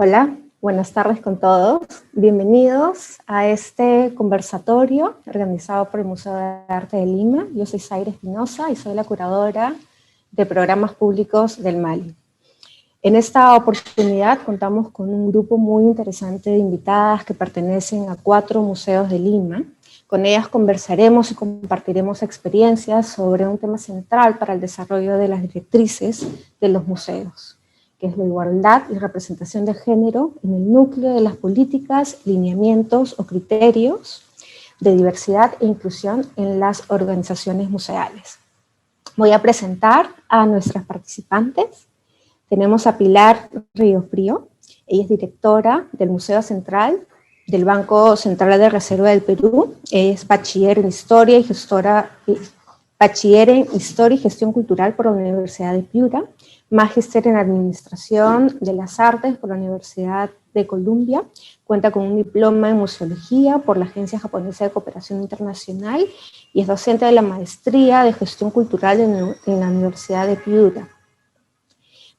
Hola, buenas tardes con todos. Bienvenidos a este conversatorio organizado por el Museo de Arte de Lima. Yo soy Zaira Espinosa y soy la curadora de programas públicos del Mali. En esta oportunidad contamos con un grupo muy interesante de invitadas que pertenecen a 4 museos de Lima. Con ellas conversaremos y compartiremos experiencias sobre un tema central para el desarrollo de las directrices de los museos, que es la igualdad y representación de género en el núcleo de las políticas, lineamientos o criterios de diversidad e inclusión en las organizaciones museales. Voy a presentar a nuestras participantes. Tenemos a Pilar Riofrío, ella es directora del Museo Central del Banco Central de Reserva del Perú, es bachiller en Historia y Gestión Cultural por la Universidad de Piura, magíster en Administración de las Artes por la Universidad de Columbia, cuenta con un diploma en Museología por la Agencia Japonesa de Cooperación Internacional y es docente de la Maestría de Gestión Cultural en la Universidad de Piura.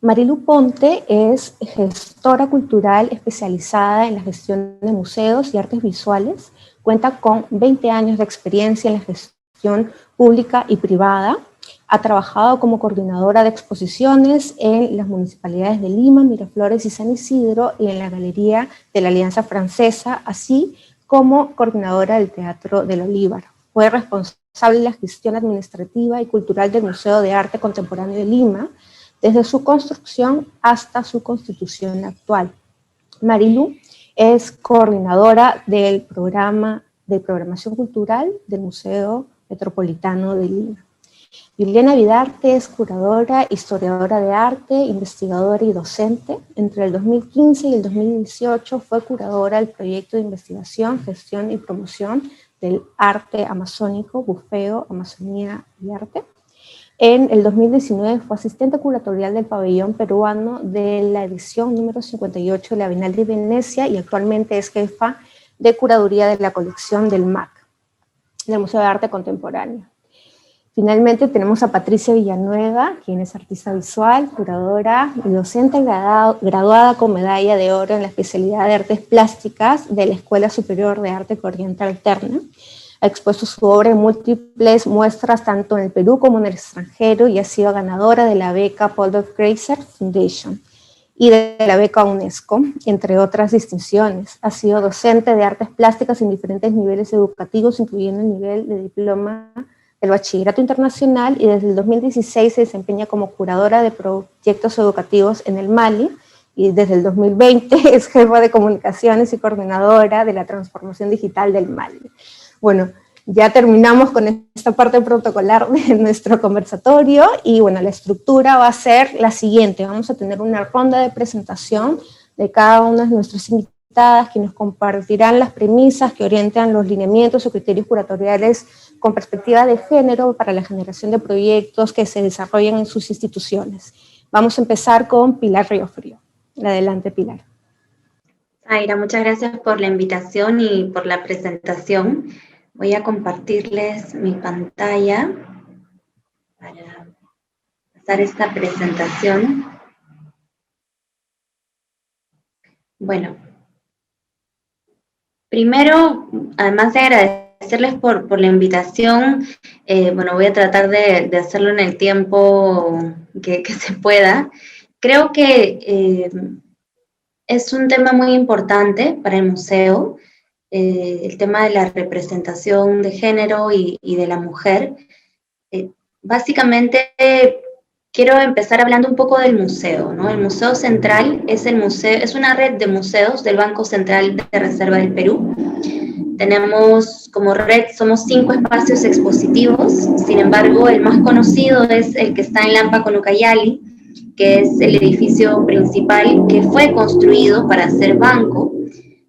Marilu Ponte es gestora cultural especializada en la gestión de museos y artes visuales, cuenta con 20 años de experiencia en la gestión pública y privada, ha trabajado como coordinadora de exposiciones en las municipalidades de Lima, Miraflores y San Isidro y en la Galería de la Alianza Francesa, así como coordinadora del Teatro del Olivar. Fue responsable de la gestión administrativa y cultural del Museo de Arte Contemporáneo de Lima, desde su construcción hasta su constitución actual. Marilu es coordinadora del programa de programación cultural del Museo Metropolitano de Lima. Juliana Vidarte es curadora, historiadora de arte, investigadora y docente. Entre el 2015 y el 2018 fue curadora del proyecto de investigación, gestión y promoción del arte amazónico, Bufeo, Amazonía y Arte. En el 2019 fue asistente curatorial del pabellón peruano de la edición número 58 de la Bienal de Venecia y actualmente es jefa de curaduría de la colección del MAC, del Museo de Arte Contemporáneo. Finalmente tenemos a Patricia Villanueva, quien es artista visual, curadora y docente graduada con medalla de oro en la especialidad de artes plásticas de la Escuela Superior de Arte Corriente Alterna. Ha expuesto su obra en múltiples muestras tanto en el Perú como en el extranjero y ha sido ganadora de la beca Paul F. Glaser Foundation y de la beca UNESCO, entre otras distinciones. Ha sido docente de artes plásticas en diferentes niveles educativos, incluyendo el nivel de diploma del Bachillerato Internacional, y desde el 2016 se desempeña como curadora de proyectos educativos en el Mali, y desde el 2020 es jefa de comunicaciones y coordinadora de la transformación digital del Mali. Bueno, ya terminamos con esta parte protocolar de nuestro conversatorio y bueno, la estructura va a ser la siguiente. Vamos a tener una ronda de presentación de cada una de nuestras invitadas que nos compartirán las premisas que orientan los lineamientos o criterios curatoriales con perspectiva de género para la generación de proyectos que se desarrollan en sus instituciones. Vamos a empezar con Pilar Riofrío. Adelante, Pilar. Zaira, muchas gracias por la invitación y por la presentación. Voy a compartirles mi pantalla para pasar esta presentación. Bueno, primero, además de agradecerles por la invitación, bueno, voy a tratar de hacerlo en el tiempo que se pueda. Creo que es un tema muy importante para el museo, el tema de la representación de género y de la mujer. Básicamente, quiero empezar hablando un poco del museo, ¿no? El Museo Central es una red de museos del Banco Central de Reserva del Perú. Tenemos como red, somos 5 espacios expositivos, sin embargo, el más conocido es el que está en Lampa con Ucayali, que es el edificio principal que fue construido para ser banco,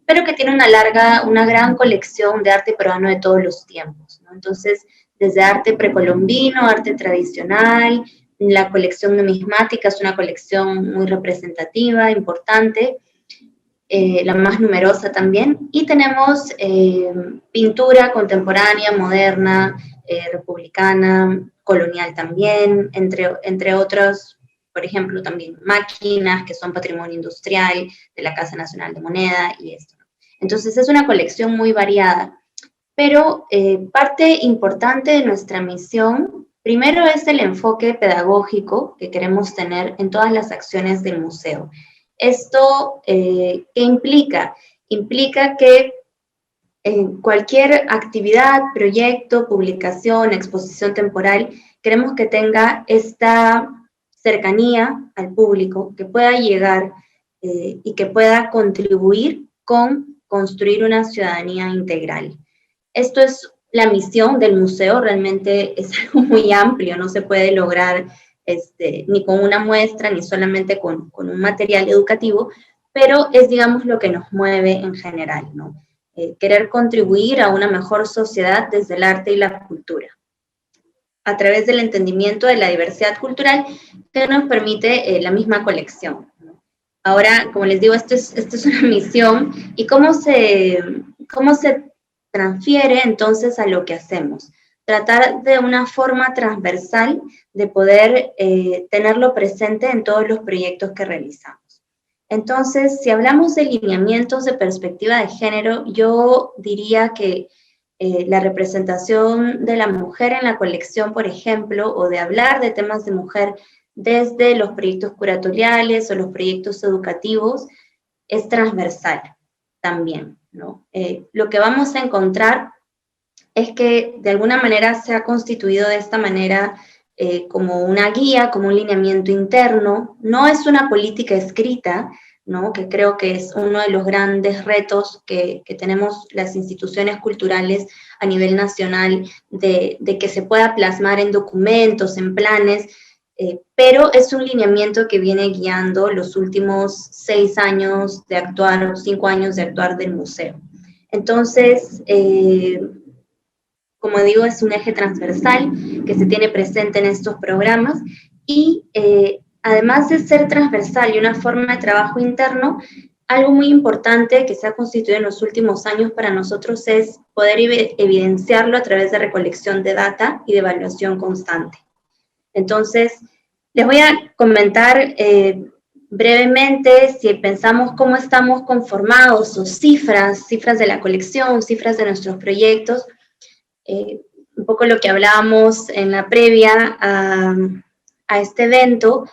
pero que tiene una gran colección de arte peruano de todos los tiempos, ¿no? Entonces, desde arte precolombino, arte tradicional, la colección numismática es una colección muy representativa, importante, la más numerosa también, y tenemos pintura contemporánea, moderna, republicana, colonial también, entre otros por ejemplo, también máquinas que son patrimonio industrial de la Casa Nacional de Moneda y esto. Entonces es una colección muy variada, pero parte importante de nuestra misión, primero es el enfoque pedagógico que queremos tener en todas las acciones del museo. ¿Esto qué implica? Implica que cualquier actividad, proyecto, publicación, exposición temporal, queremos que tenga esta cercanía al público, que pueda llegar y que pueda contribuir con construir una ciudadanía integral. Esto es la misión del museo, realmente es algo muy amplio, no se puede lograr ni con una muestra, ni solamente con un material educativo, pero es, digamos, lo que nos mueve en general, ¿no? Querer contribuir a una mejor sociedad desde el arte y la cultura, a través del entendimiento de la diversidad cultural que nos permite la misma colección. Ahora, como les digo, esto es una misión, y cómo se transfiere entonces a lo que hacemos. Tratar de una forma transversal de poder tenerlo presente en todos los proyectos que realizamos. Entonces, si hablamos de lineamientos de perspectiva de género, yo diría que la representación de la mujer en la colección, por ejemplo, o de hablar de temas de mujer desde los proyectos curatoriales o los proyectos educativos, es transversal también, ¿no? Lo que vamos a encontrar es que de alguna manera se ha constituido de esta manera como una guía, como un lineamiento interno. No es una política escrita, ¿no? Que creo que es uno de los grandes retos que tenemos las instituciones culturales a nivel nacional, de que se pueda plasmar en documentos, en planes, pero es un lineamiento que viene guiando los últimos 6 años de actuar, o 5 años de actuar del museo. Entonces, como digo, es un eje transversal que se tiene presente en estos programas, y además de ser transversal y una forma de trabajo interno, algo muy importante que se ha constituido en los últimos años para nosotros es poder evidenciarlo a través de recolección de data y de evaluación constante. Entonces, les voy a comentar brevemente, si pensamos cómo estamos conformados, o cifras de la colección, cifras de nuestros proyectos. Un poco lo que hablábamos en la previa a este evento,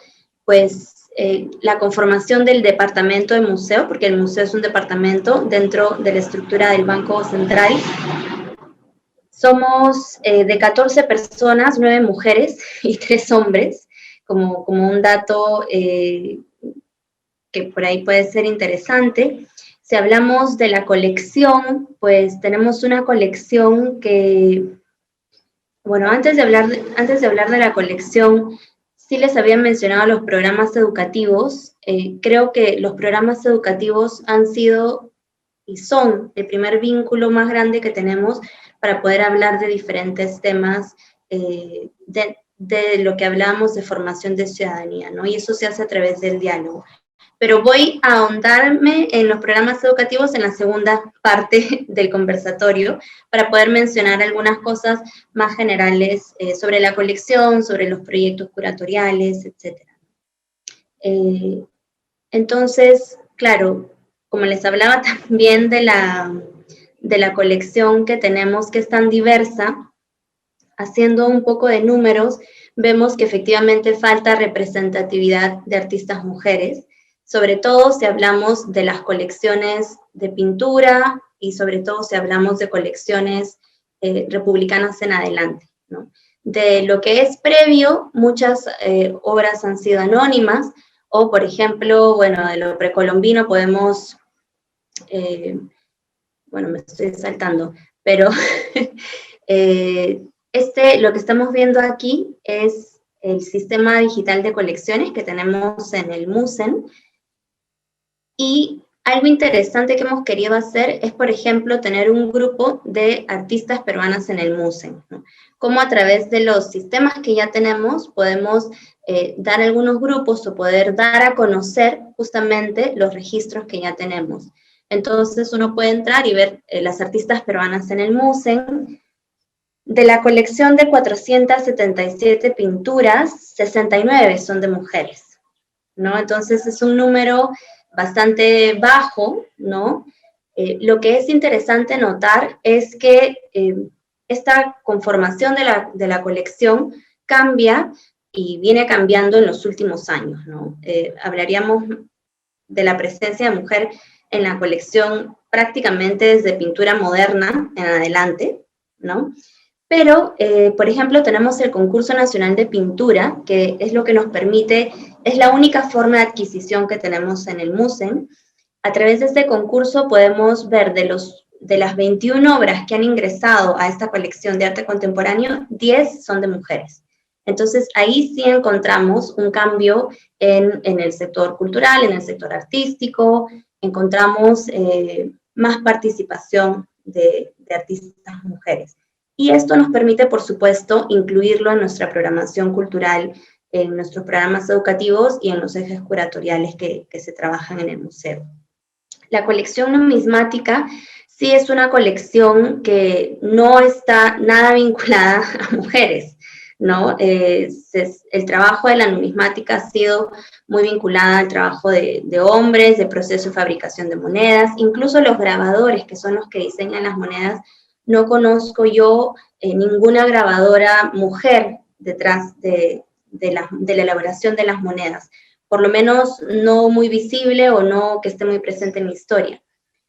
pues la conformación del departamento de museo, porque el museo es un departamento dentro de la estructura del Banco Central. Somos de 14 personas, 9 mujeres y 3 hombres, como un dato que por ahí puede ser interesante. Si hablamos de la colección, pues tenemos una colección que, bueno, antes de hablar de la colección, sí les había mencionado los programas educativos. Creo que los programas educativos han sido y son el primer vínculo más grande que tenemos para poder hablar de diferentes temas, de lo que hablamos de formación de ciudadanía, ¿no? Y eso se hace a través del diálogo. Pero voy a ahondarme en los programas educativos en la segunda parte del conversatorio, para poder mencionar algunas cosas más generales sobre la colección, sobre los proyectos curatoriales, etc. Entonces, claro, como les hablaba también de la colección que tenemos, que es tan diversa, haciendo un poco de números, vemos que efectivamente falta representatividad de artistas mujeres, sobre todo si hablamos de las colecciones de pintura, y sobre todo si hablamos de colecciones republicanas en adelante, ¿no? De lo que es previo, muchas obras han sido anónimas, o por ejemplo, bueno, de lo precolombino podemos, bueno, me estoy saltando, pero lo que estamos viendo aquí es el sistema digital de colecciones que tenemos en el MUSEN. Y algo interesante que hemos querido hacer es, por ejemplo, tener un grupo de artistas peruanas en el MUSEN, ¿no? Cómo a través de los sistemas que ya tenemos podemos dar algunos grupos, o poder dar a conocer justamente los registros que ya tenemos. Entonces uno puede entrar y ver las artistas peruanas en el MUSEN. De la colección de 477 pinturas, 69 son de mujeres. ¿no? Entonces es un número bastante bajo, ¿no? Lo que es interesante notar es que esta conformación de la colección cambia y viene cambiando en los últimos años, ¿no? Hablaríamos de la presencia de mujer en la colección prácticamente desde pintura moderna en adelante, ¿no? Pero, por ejemplo, tenemos el Concurso Nacional de Pintura, que es lo que nos permite, es la única forma de adquisición que tenemos en el MUSEN. A través de este concurso podemos ver de las 21 obras que han ingresado a esta colección de arte contemporáneo, 10 son de mujeres. Entonces, ahí sí encontramos un cambio en el sector cultural, en el sector artístico, encontramos más participación de artistas mujeres. Y esto nos permite, por supuesto, incluirlo en nuestra programación cultural, en nuestros programas educativos y en los ejes curatoriales que se trabajan en el museo. La colección numismática sí es una colección que no está nada vinculada a mujeres, ¿no? El trabajo de la numismática ha sido muy vinculada al trabajo de hombres, de proceso de fabricación de monedas, incluso los grabadores, que son los que diseñan las monedas. No conozco yo ninguna grabadora mujer detrás de la elaboración de las monedas, por lo menos no muy visible o no que esté muy presente en la historia.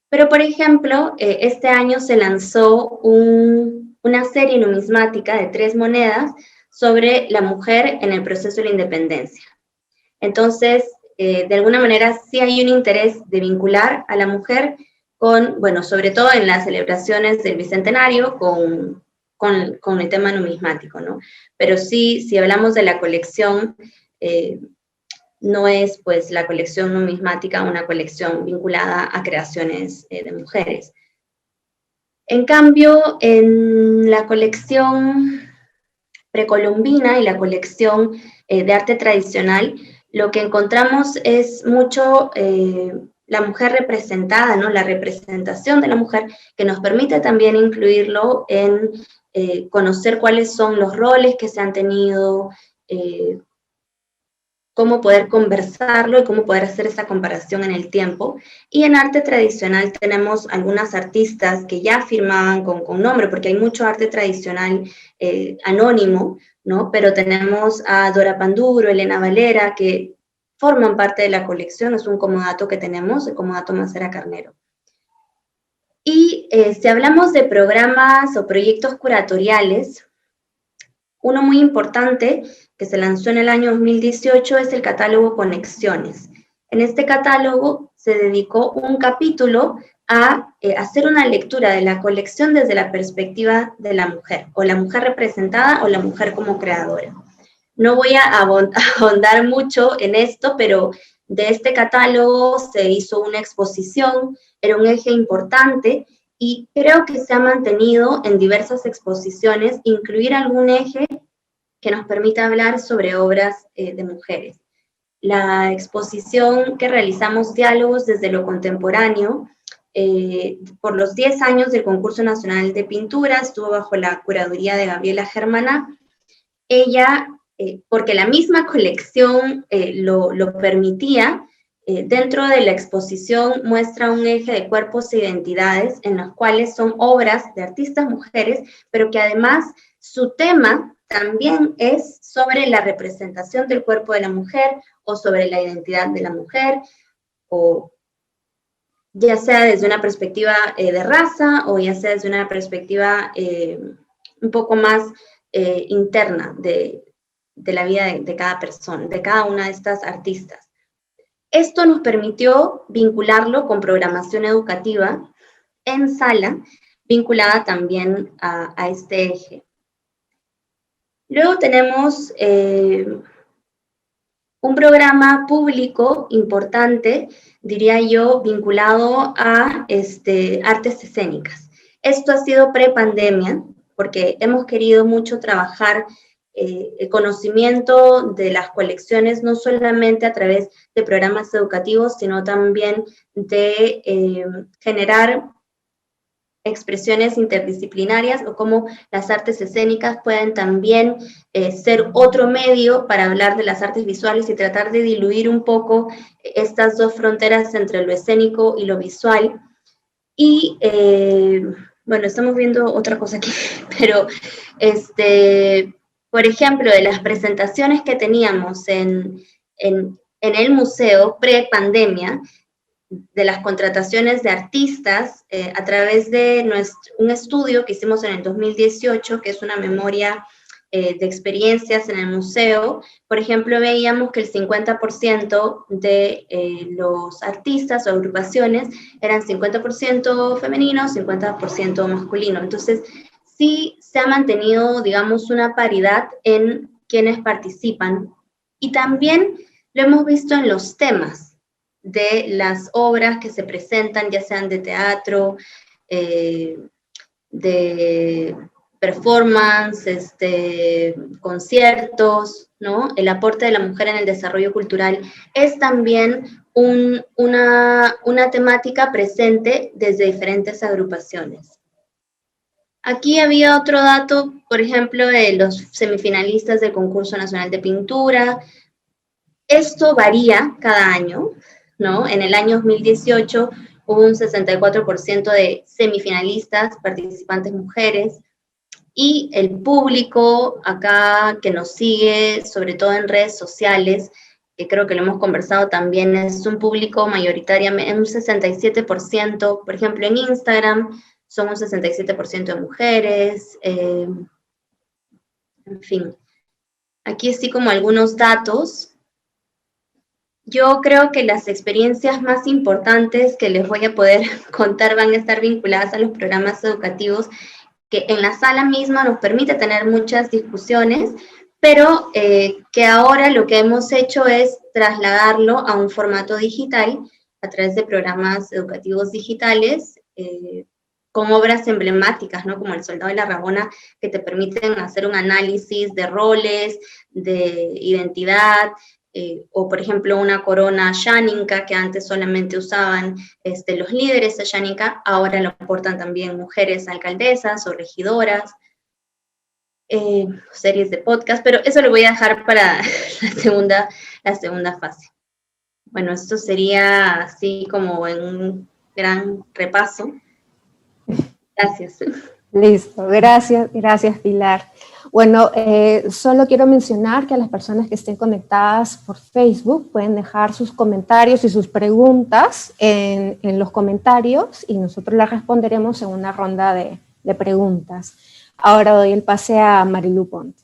Pero, por ejemplo, este año se lanzó una serie numismática de 3 monedas sobre la mujer en el proceso de la independencia. Entonces, de alguna manera sí hay un interés de vincular a la mujer con, bueno, sobre todo en las celebraciones del Bicentenario, con el tema numismático, ¿no? Pero sí, si hablamos de la colección, no es pues la colección numismática una colección vinculada a creaciones de mujeres. En cambio, en la colección precolombina y la colección de arte tradicional, lo que encontramos es mucho la mujer representada, ¿no? La representación de la mujer, que nos permite también incluirlo en conocer cuáles son los roles que se han tenido, cómo poder conversarlo y cómo poder hacer esa comparación en el tiempo. Y en arte tradicional tenemos algunas artistas que ya firmaban con nombre, porque hay mucho arte tradicional anónimo, ¿no? Pero tenemos a Dora Panduro, Elena Valera, que forman parte de la colección, es un comodato que tenemos, el comodato Macera Carnero. Y si hablamos de programas o proyectos curatoriales, uno muy importante que se lanzó en el año 2018 es el catálogo Conexiones. En este catálogo se dedicó un capítulo a hacer una lectura de la colección desde la perspectiva de la mujer, o la mujer representada o la mujer como creadora. No voy a ahondar mucho en esto, pero de este catálogo se hizo una exposición, era un eje importante, y creo que se ha mantenido en diversas exposiciones incluir algún eje que nos permita hablar sobre obras de mujeres. La exposición que realizamos, Diálogos desde lo Contemporáneo, por los 10 años del Concurso Nacional de Pintura, estuvo bajo la curaduría de Gabriela Germana. Ella, porque la misma colección lo permitía, dentro de la exposición muestra un eje de cuerpos e identidades en los cuales son obras de artistas mujeres, pero que además su tema también es sobre la representación del cuerpo de la mujer o sobre la identidad de la mujer, o ya sea desde una perspectiva de raza o ya sea desde una perspectiva un poco más interna de la vida de cada persona, de cada una de estas artistas. Esto nos permitió vincularlo con programación educativa en sala, vinculada también a este eje. Luego tenemos un programa público importante, diría yo, vinculado a artes escénicas. Esto ha sido pre-pandemia, porque hemos querido mucho trabajar el conocimiento de las colecciones, no solamente a través de programas educativos, sino también de generar expresiones interdisciplinarias o cómo las artes escénicas pueden también ser otro medio para hablar de las artes visuales y tratar de diluir un poco estas dos fronteras entre lo escénico y lo visual. Y bueno, estamos viendo otra cosa aquí, pero por ejemplo, de las presentaciones que teníamos en el museo pre-pandemia, de las contrataciones de artistas a través de un estudio que hicimos en el 2018, que es una memoria de experiencias en el museo. Por ejemplo, veíamos que el 50% de los artistas o agrupaciones eran 50% femeninos, 50% masculino. Entonces, sí se ha mantenido, digamos, una paridad en quienes participan. Y también lo hemos visto en los temas de las obras que se presentan, ya sean de teatro, de performance, conciertos, ¿no? El aporte de la mujer en el desarrollo cultural es también una temática presente desde diferentes agrupaciones. Aquí había otro dato, por ejemplo, de los semifinalistas del Concurso Nacional de Pintura. Esto varía cada año, ¿no? En el año 2018 hubo un 64% de semifinalistas, participantes mujeres, y el público acá que nos sigue, sobre todo en redes sociales, que creo que lo hemos conversado también, es un público mayoritariamente, un 67%, por ejemplo, en Instagram son un 67% de mujeres, en fin. Aquí sí como algunos datos. Yo creo que las experiencias más importantes que les voy a poder contar van a estar vinculadas a los programas educativos, que en la sala misma nos permite tener muchas discusiones, pero que ahora lo que hemos hecho es trasladarlo a un formato digital a través de programas educativos digitales, con obras emblemáticas, ¿no? Como El Soldado de la Rabona, que te permiten hacer un análisis de roles, de identidad, o por ejemplo una corona Xáninca que antes solamente usaban los líderes de Xáninca, ahora lo aportan también mujeres alcaldesas o regidoras, series de podcast, pero eso lo voy a dejar para la segunda fase. Bueno, esto sería así como en un gran repaso. Gracias. Listo, gracias Pilar. Bueno, solo quiero mencionar que a las personas que estén conectadas por Facebook pueden dejar sus comentarios y sus preguntas en los comentarios y nosotros las responderemos en una ronda de preguntas. Ahora doy el pase a Marilu Ponte.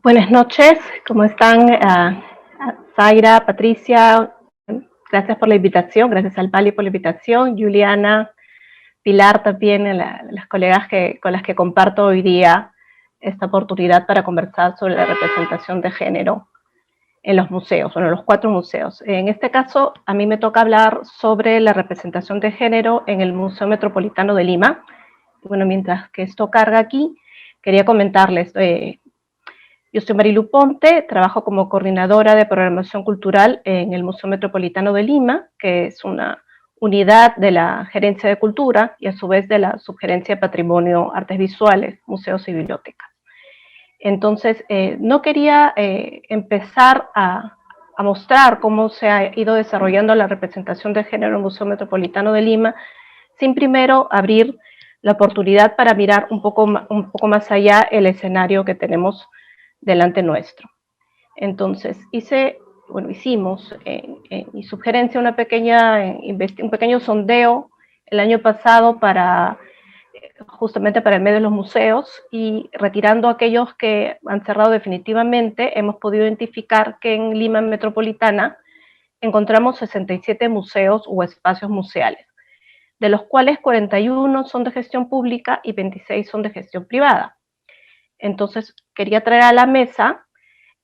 Buenas noches, ¿cómo están? Zaira, Patricia, gracias por la invitación, gracias al Pali por la invitación, Juliana, Pilar también, las colegas con las que comparto hoy día esta oportunidad para conversar sobre la representación de género en los museos, bueno, los 4 museos. En este caso, a mí me toca hablar sobre la representación de género en el Museo Metropolitano de Lima. Bueno, mientras que esto carga aquí, quería comentarles, yo soy Marilu Ponte, trabajo como coordinadora de programación cultural en el Museo Metropolitano de Lima, que es una unidad de la Gerencia de Cultura y a su vez de la Subgerencia de Patrimonio, Artes Visuales, Museos y Bibliotecas. Entonces, no quería empezar a mostrar cómo se ha ido desarrollando la representación de género en el Museo Metropolitano de Lima, sin primero abrir la oportunidad para mirar un poco más allá el escenario que tenemos delante nuestro. Entonces, hicimos mi sugerencia un pequeño sondeo el año pasado justamente para el medio de los museos, y retirando aquellos que han cerrado definitivamente, hemos podido identificar que en Lima Metropolitana encontramos 67 museos o espacios museales, de los cuales 41 son de gestión pública y 26 son de gestión privada. Entonces, quería traer a la mesa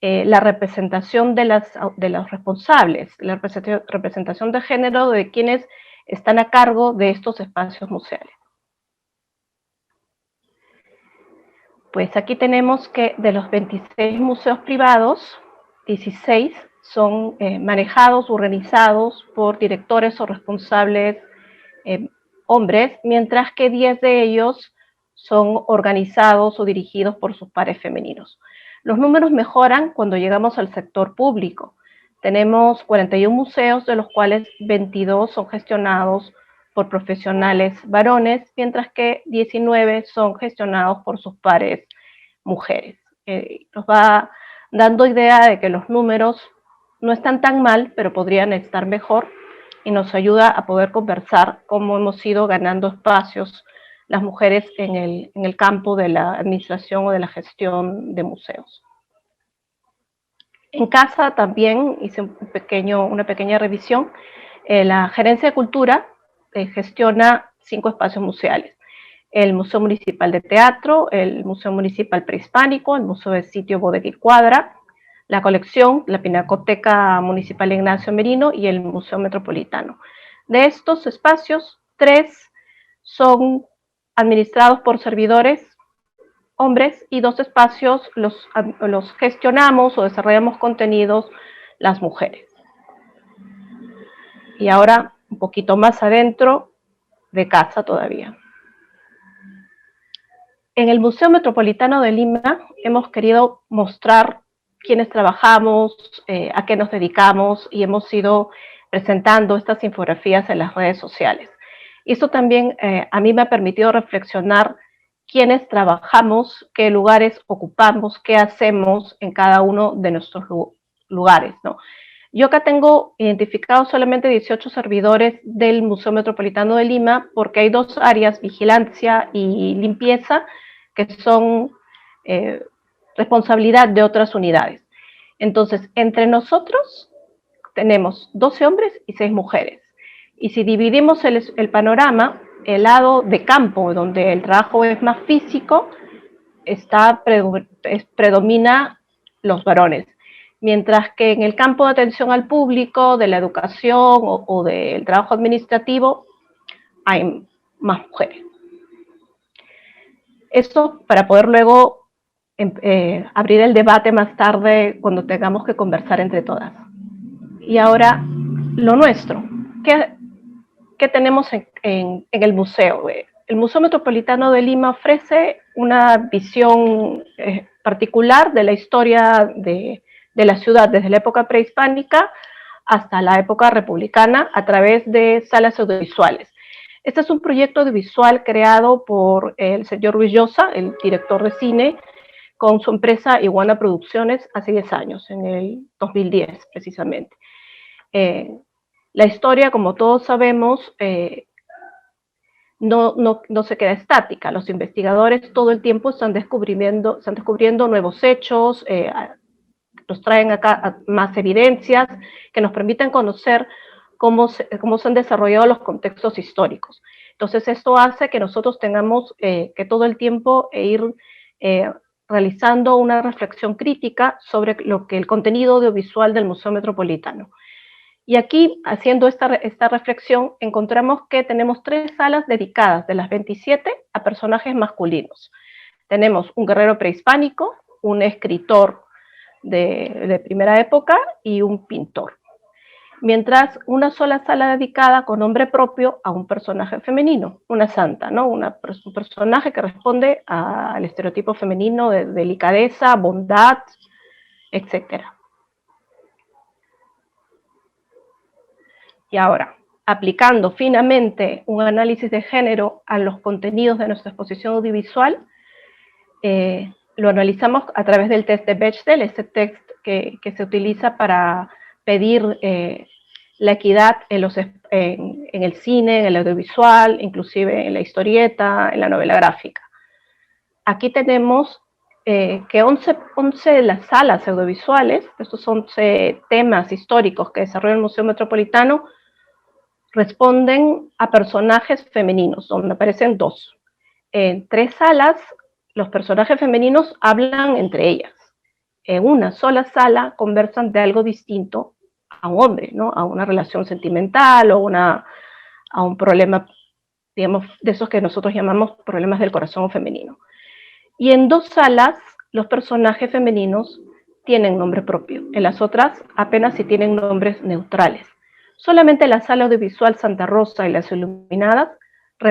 la representación de los responsables, la representación de género de quienes están a cargo de estos espacios museales. Pues aquí tenemos que de los 26 museos privados, 16 son manejados, organizados por directores o responsables hombres, mientras que 10 de ellos son organizados o dirigidos por sus pares femeninos. Los números mejoran cuando llegamos al sector público. Tenemos 41 museos, de los cuales 22 son gestionados por profesionales varones, mientras que 19 son gestionados por sus pares mujeres. Nos va dando idea de que los números no están tan mal, pero podrían estar mejor, y nos ayuda a poder conversar cómo hemos ido ganando espacios las mujeres en el campo de la administración o de la gestión de museos. En casa también hice una pequeña revisión. La Gerencia de Cultura gestiona 5 espacios museales: el Museo Municipal de Teatro, el Museo Municipal Prehispánico, el Museo de Sitio Bodega y Cuadra, la colección, la Pinacoteca Municipal Ignacio Merino y el Museo Metropolitano. De estos espacios, 3 son administrados por servidores hombres y 2 espacios los gestionamos o desarrollamos contenidos las mujeres. Y ahora un poquito más adentro de casa todavía. En el Museo Metropolitano de Lima hemos querido mostrar quiénes trabajamos, a qué nos dedicamos, y hemos ido presentando estas infografías en las redes sociales. Y esto también a mí me ha permitido reflexionar quiénes trabajamos, qué lugares ocupamos, qué hacemos en cada uno de nuestros lugares, ¿no? Yo acá tengo identificados solamente 18 servidores del Museo Metropolitano de Lima, porque hay 2 áreas, vigilancia y limpieza, que son responsabilidad de otras unidades. Entonces, entre nosotros tenemos 12 hombres y 6 mujeres. Y si dividimos el panorama, el lado de campo, donde el trabajo es más físico, predomina los varones. Mientras que en el campo de atención al público, de la educación o del trabajo administrativo, hay más mujeres. Esto para poder luego abrir el debate más tarde cuando tengamos que conversar entre todas. Y ahora, lo nuestro. ¿Qué tenemos en el museo? El Museo Metropolitano de Lima ofrece una visión particular de la historia de la ciudad, desde la época prehispánica hasta la época republicana, a través de salas audiovisuales. Este es un proyecto audiovisual creado por el señor Ruiz Llosa, el director de cine, con su empresa Iguana Producciones hace 10 años, en el 2010 precisamente. La historia, como todos sabemos, no se queda estática. Los investigadores todo el tiempo están descubriendo nuevos hechos, nos traen acá más evidencias que nos permiten conocer cómo se han desarrollado los contextos históricos. Entonces, esto hace que nosotros tengamos que todo el tiempo ir realizando una reflexión crítica sobre el contenido audiovisual del Museo Metropolitano. Y aquí, haciendo esta reflexión, encontramos que tenemos 3 salas dedicadas de las 27 a personajes masculinos. Tenemos un guerrero prehispánico, un escritor de primera época y un pintor. Mientras una sola sala dedicada con nombre propio a un personaje femenino, una santa, ¿no? Un personaje que responde al estereotipo femenino de delicadeza, bondad, etc. Y ahora, aplicando finamente un análisis de género a los contenidos de nuestra exposición audiovisual, lo analizamos a través del test de Bechdel, ese test que se utiliza para pedir la equidad en el cine, en el audiovisual, inclusive en la historieta, en la novela gráfica. Aquí tenemos que 11 de las salas audiovisuales, estos 11 temas históricos que desarrolla el Museo Metropolitano, responden a personajes femeninos, donde aparecen 2. En 3 salas, los personajes femeninos hablan entre ellas. En una sola sala conversan de algo distinto a un hombre, ¿no? A una relación sentimental o a un problema, digamos, de esos que nosotros llamamos problemas del corazón femenino. Y en 2 salas, los personajes femeninos tienen nombre propio, en las otras apenas si tienen nombres neutrales. Solamente la Sala Audiovisual Santa Rosa y las Iluminadas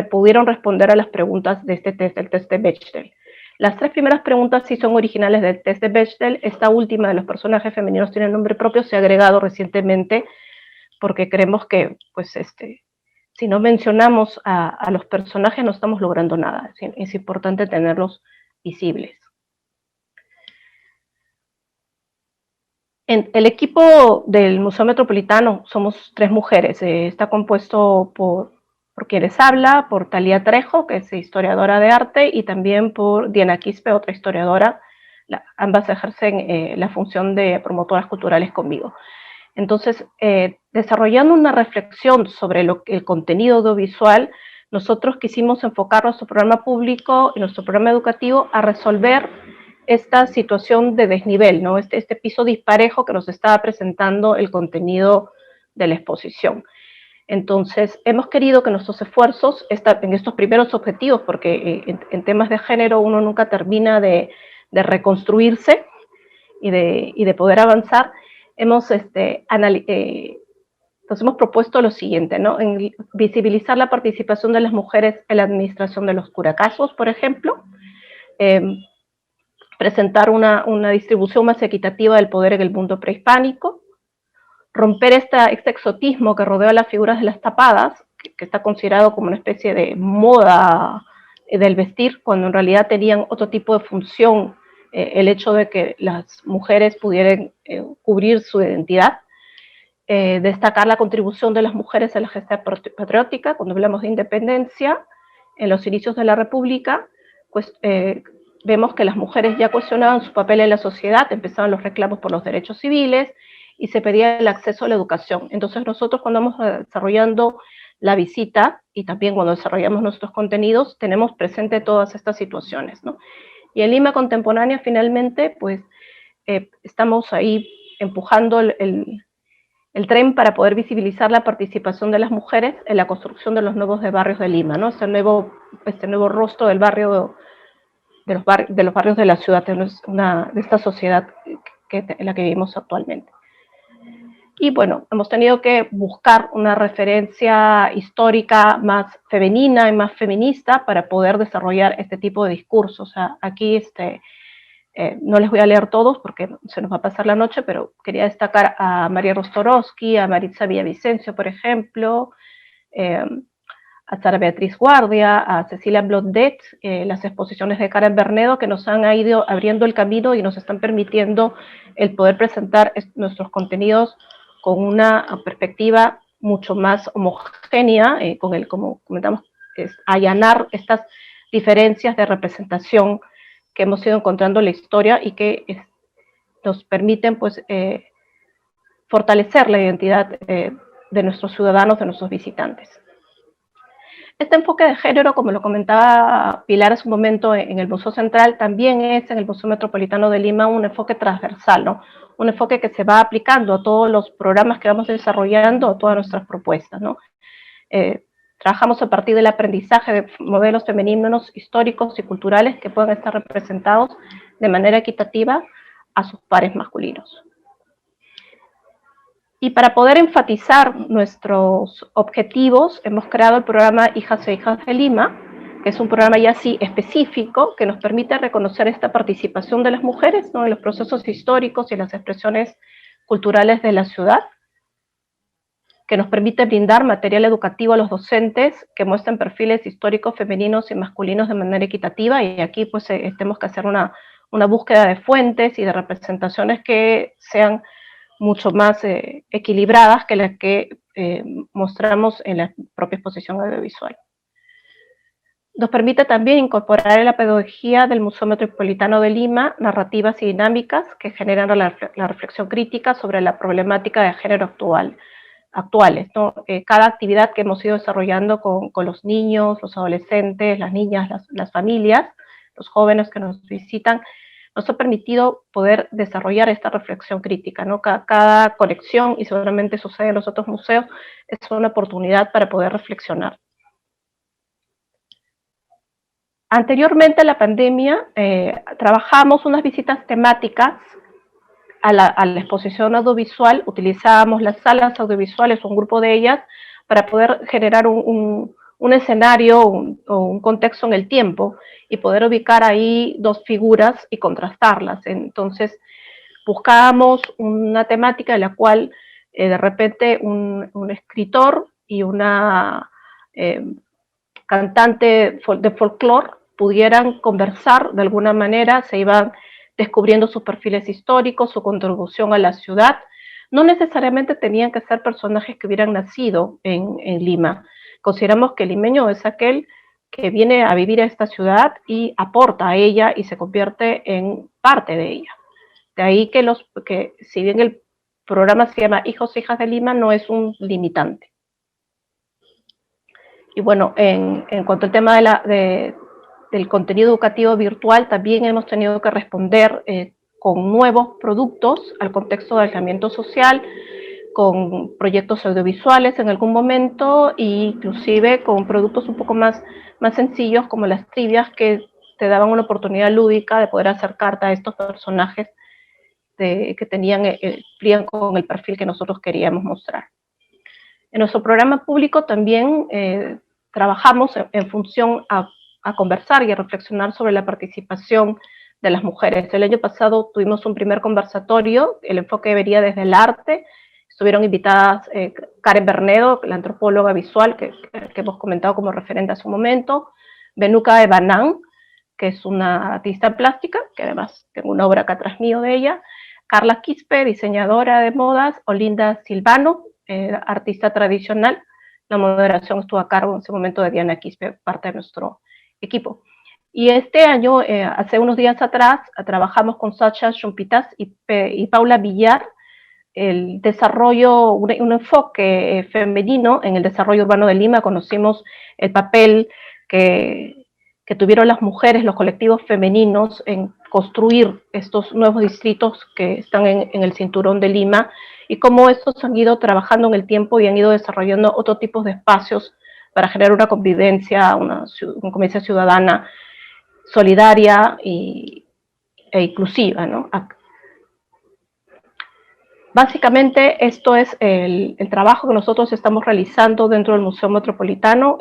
pudieron responder a las preguntas de este test, el test de Bechdel. Las 3 primeras preguntas sí son originales del test de Bechdel. Esta última de los personajes femeninos tienen nombre propio, se ha agregado recientemente porque creemos que, pues, si no mencionamos a los personajes no estamos logrando nada. Es importante tenerlos visibles. El equipo del Museo Metropolitano somos 3 mujeres. Está compuesto por quienes habla, por Talía Trejo, que es historiadora de arte, y también por Diana Quispe, otra historiadora. Ambas ejercen la función de promotoras culturales conmigo. Entonces, desarrollando una reflexión sobre el contenido audiovisual, nosotros quisimos enfocar nuestro programa público y nuestro programa educativo a resolver esta situación de desnivel, ¿no? Este piso disparejo que nos estaba presentando el contenido de la exposición. Entonces, hemos querido que nuestros esfuerzos en estos primeros objetivos, porque en temas de género uno nunca termina de reconstruirse y de poder avanzar, nos hemos propuesto lo siguiente, ¿no? En visibilizar la participación de las mujeres en la administración de los curacasos, por ejemplo, presentar una distribución más equitativa del poder en el mundo prehispánico, romper este exotismo que rodea las figuras de las tapadas, que está considerado como una especie de moda del vestir, cuando en realidad tenían otro tipo de función, el hecho de que las mujeres pudieran cubrir su identidad, destacar la contribución de las mujeres en la gesta patriótica, cuando hablamos de independencia, en los inicios de la República, pues vemos que las mujeres ya cuestionaban su papel en la sociedad, empezaban los reclamos por los derechos civiles, y se pedía el acceso a la educación. Entonces nosotros cuando vamos desarrollando la visita y también cuando desarrollamos nuestros contenidos, tenemos presente todas estas situaciones, ¿no? Y en Lima Contemporánea finalmente, pues estamos ahí empujando el tren para poder visibilizar la participación de las mujeres en la construcción de los nuevos barrios de Lima, ¿no? Este nuevo rostro del barrio, de los barrios de la ciudad, de esta sociedad en la que vivimos actualmente. Y bueno, hemos tenido que buscar una referencia histórica más femenina y más feminista para poder desarrollar este tipo de discursos. O sea, aquí no les voy a leer todos porque se nos va a pasar la noche, pero quería destacar a María Rostorowski, a Maritza Villavicencio, por ejemplo, a Sara Beatriz Guardia, a Cecilia Blondet, las exposiciones de Karen Bernedo, que nos han ido abriendo el camino y nos están permitiendo el poder presentar nuestros contenidos con una perspectiva mucho más homogénea, como comentamos, allanar estas diferencias de representación que hemos ido encontrando en la historia y que nos permiten, pues, fortalecer la identidad de nuestros ciudadanos, de nuestros visitantes. Este enfoque de género, como lo comentaba Pilar hace un momento en el Museo Central, también es en el Museo Metropolitano de Lima un enfoque transversal, ¿no? Un enfoque que se va aplicando a todos los programas que vamos desarrollando, a todas nuestras propuestas, ¿no? Trabajamos a partir del aprendizaje de modelos femeninos históricos y culturales que puedan estar representados de manera equitativa a sus pares masculinos. Y para poder enfatizar nuestros objetivos, hemos creado el programa Hijas e Hijas de Lima, que es un programa ya así específico que nos permite reconocer esta participación de las mujeres, ¿no?, en los procesos históricos y las expresiones culturales de la ciudad, que nos permite brindar material educativo a los docentes que muestren perfiles históricos femeninos y masculinos de manera equitativa, y aquí pues tenemos que hacer una búsqueda de fuentes y de representaciones que sean mucho más equilibradas que las que mostramos en la propia exposición audiovisual. Nos permite también incorporar en la pedagogía del Museo Metropolitano de Lima narrativas y dinámicas que generan la reflexión crítica sobre la problemática de género actuales, ¿no? Cada actividad que hemos ido desarrollando con los niños, los adolescentes, las niñas, las familias, los jóvenes que nos visitan, nos ha permitido poder desarrollar esta reflexión crítica, ¿no? Cada conexión, y seguramente sucede en los otros museos, es una oportunidad para poder reflexionar. Anteriormente a la pandemia, trabajamos unas visitas temáticas a la exposición audiovisual, utilizábamos las salas audiovisuales, un grupo de ellas, para poder generar un escenario o un contexto en el tiempo y poder ubicar ahí dos figuras y contrastarlas. Entonces, buscábamos una temática en la cual de repente un escritor y una cantante de folclore pudieran conversar de alguna manera, se iban descubriendo sus perfiles históricos, su contribución a la ciudad. No necesariamente tenían que ser personajes que hubieran nacido en Lima. Consideramos que el limeño es aquel que viene a vivir a esta ciudad y aporta a ella y se convierte en parte de ella. De ahí que si bien el programa se llama Hijos e Hijas de Lima, no es un limitante. Y bueno, en cuanto al tema del contenido educativo virtual, también hemos tenido que responder con nuevos productos al contexto de aislamiento social, con proyectos audiovisuales en algún momento, e inclusive con productos un poco más sencillos, como las trivias, que te daban una oportunidad lúdica de poder acercarte a estos personajes que cumplían con el perfil que nosotros queríamos mostrar. En nuestro programa público también trabajamos en función a conversar y a reflexionar sobre la participación de las mujeres. El año pasado tuvimos un primer conversatorio, el enfoque venía desde el arte. Estuvieron invitadas Karen Bernedo, la antropóloga visual que hemos comentado como referente hace un momento, Benuka Ebanán, que es una artista plástica, que además tengo una obra acá atrás mío de ella, Carla Quispe, diseñadora de modas, Olinda Silvano, artista tradicional. La moderación estuvo a cargo en ese momento de Diana Quispe, parte de nuestro equipo. Y este año, hace unos días atrás, trabajamos con Sacha Chumpitas y Paula Villar el desarrollo, un enfoque femenino en el desarrollo urbano de Lima. Conocimos el papel que tuvieron las mujeres, los colectivos femeninos, en construir estos nuevos distritos que están en el cinturón de Lima, y cómo estos han ido trabajando en el tiempo y han ido desarrollando otro tipo de espacios para generar una convivencia, una convivencia ciudadana solidaria e inclusiva, ¿no? Básicamente esto es el trabajo que nosotros estamos realizando dentro del Museo Metropolitano.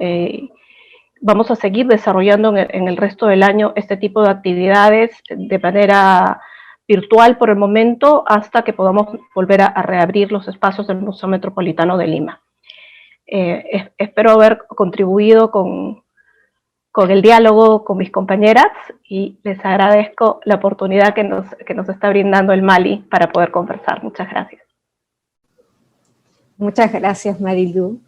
Vamos a seguir desarrollando en el resto del año este tipo de actividades de manera virtual por el momento, hasta que podamos volver a reabrir los espacios del Museo Metropolitano de Lima. Espero haber contribuido con el diálogo con mis compañeras, y les agradezco la oportunidad que nos está brindando el Mali para poder conversar. Muchas gracias. Muchas gracias, Marilu.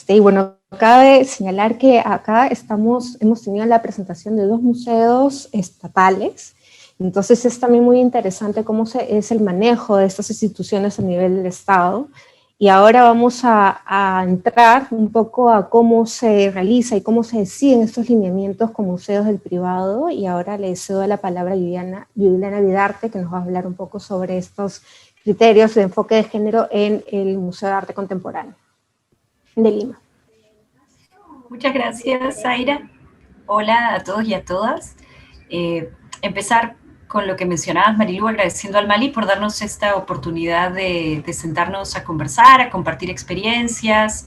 Y bueno, cabe señalar que acá hemos tenido la presentación de 2 museos estatales. Entonces es también muy interesante cómo es el manejo de estas instituciones a nivel del Estado. Y ahora vamos a entrar un poco a cómo se realiza y cómo se deciden estos lineamientos con museos del privado. Y ahora le cedo la palabra a Juliana Vidarte, que nos va a hablar un poco sobre estos criterios de enfoque de género en el Museo de Arte Contemporáneo de Lima. Muchas gracias, Zaira. Hola a todos y a todas. Empezar con lo que mencionabas, Marilu, agradeciendo al Mali por darnos esta oportunidad de sentarnos a conversar, a compartir experiencias,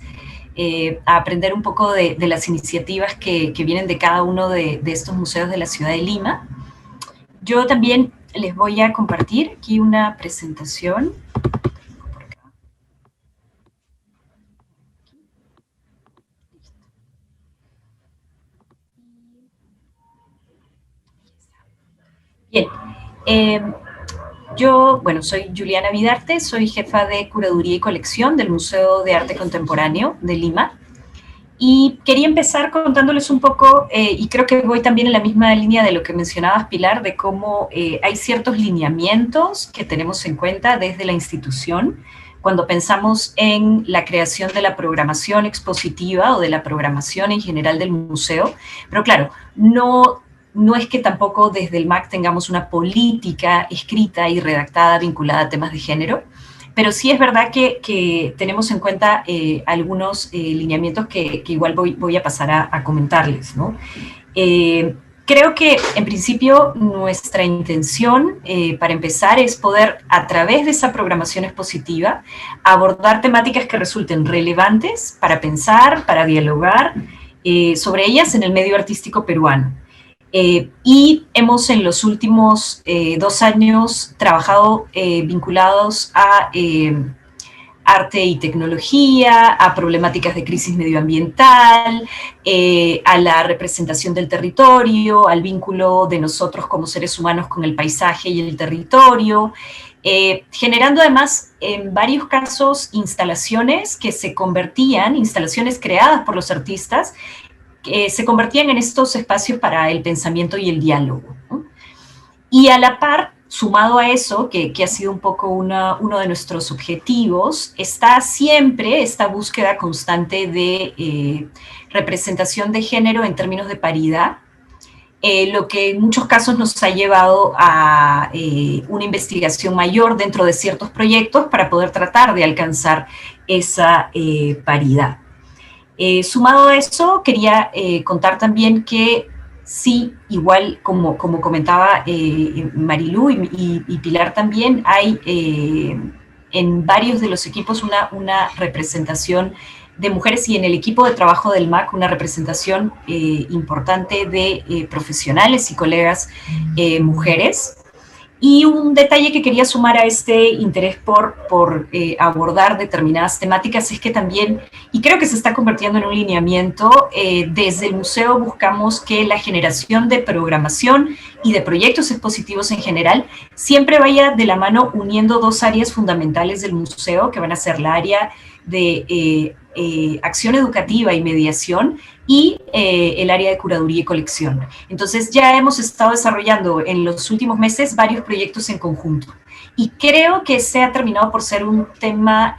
a aprender un poco de las iniciativas que vienen de cada uno de estos museos de la ciudad de Lima. Yo también les voy a compartir aquí una presentación. Bien, yo, bueno, soy Juliana Vidarte, soy jefa de curaduría y colección del Museo de Arte Contemporáneo de Lima, y quería empezar contándoles un poco, y creo que voy también en la misma línea de lo que mencionabas, Pilar, de cómo hay ciertos lineamientos que tenemos en cuenta desde la institución cuando pensamos en la creación de la programación expositiva o de la programación en general del museo. Pero claro, no es que tampoco desde el MAC tengamos una política escrita y redactada vinculada a temas de género, pero sí es verdad que tenemos en cuenta algunos lineamientos que igual voy a pasar a comentarles, ¿no? Creo que, en principio, nuestra intención, para empezar, es poder, a través de esa programación expositiva, abordar temáticas que resulten relevantes para pensar, para dialogar sobre ellas en el medio artístico peruano. Y hemos, en los últimos 2 años, trabajado vinculados a arte y tecnología, a problemáticas de crisis medioambiental, a la representación del territorio, al vínculo de nosotros como seres humanos con el paisaje y el territorio, generando además en varios casos instalaciones que se convertían, instalaciones creadas por los artistas, que se convertían en estos espacios para el pensamiento y el diálogo, ¿no? Y a la par, sumado a eso, que ha sido un poco uno de nuestros objetivos, está siempre esta búsqueda constante de representación de género en términos de paridad, lo que en muchos casos nos ha llevado a una investigación mayor dentro de ciertos proyectos para poder tratar de alcanzar esa paridad. Sumado a eso, quería contar también que sí, igual como comentaba Marilú y Pilar también, hay en varios de los equipos una representación de mujeres y en el equipo de trabajo del MAC una representación importante de profesionales y colegas mujeres. Y un detalle que quería sumar a este interés por abordar determinadas temáticas es que también, y creo que se está convirtiendo en un lineamiento, desde el museo buscamos que la generación de programación y de proyectos expositivos en general siempre vaya de la mano uniendo 2 áreas fundamentales del museo, que van a ser la área de acción educativa y mediación, y el área de curaduría y colección. Entonces ya hemos estado desarrollando en los últimos meses varios proyectos en conjunto. Y creo que se ha terminado por ser un tema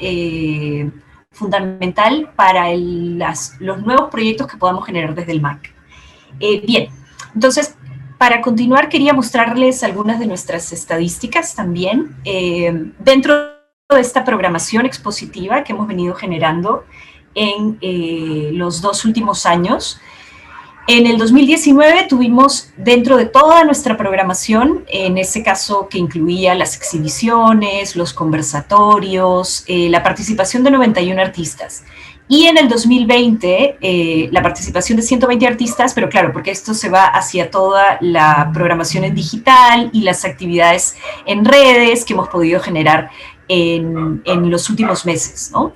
fundamental para los nuevos proyectos que podamos generar desde el MAC. Bien, entonces, para continuar quería mostrarles algunas de nuestras estadísticas también. Dentro de esta programación expositiva que hemos venido generando en los 2 últimos años. En el 2019 tuvimos dentro de toda nuestra programación, en ese caso que incluía las exhibiciones, los conversatorios, la participación de 91 artistas. Y en el 2020, la participación de 120 artistas, pero claro, porque esto se va hacia toda la programación en digital y las actividades en redes que hemos podido generar en los últimos meses, ¿no?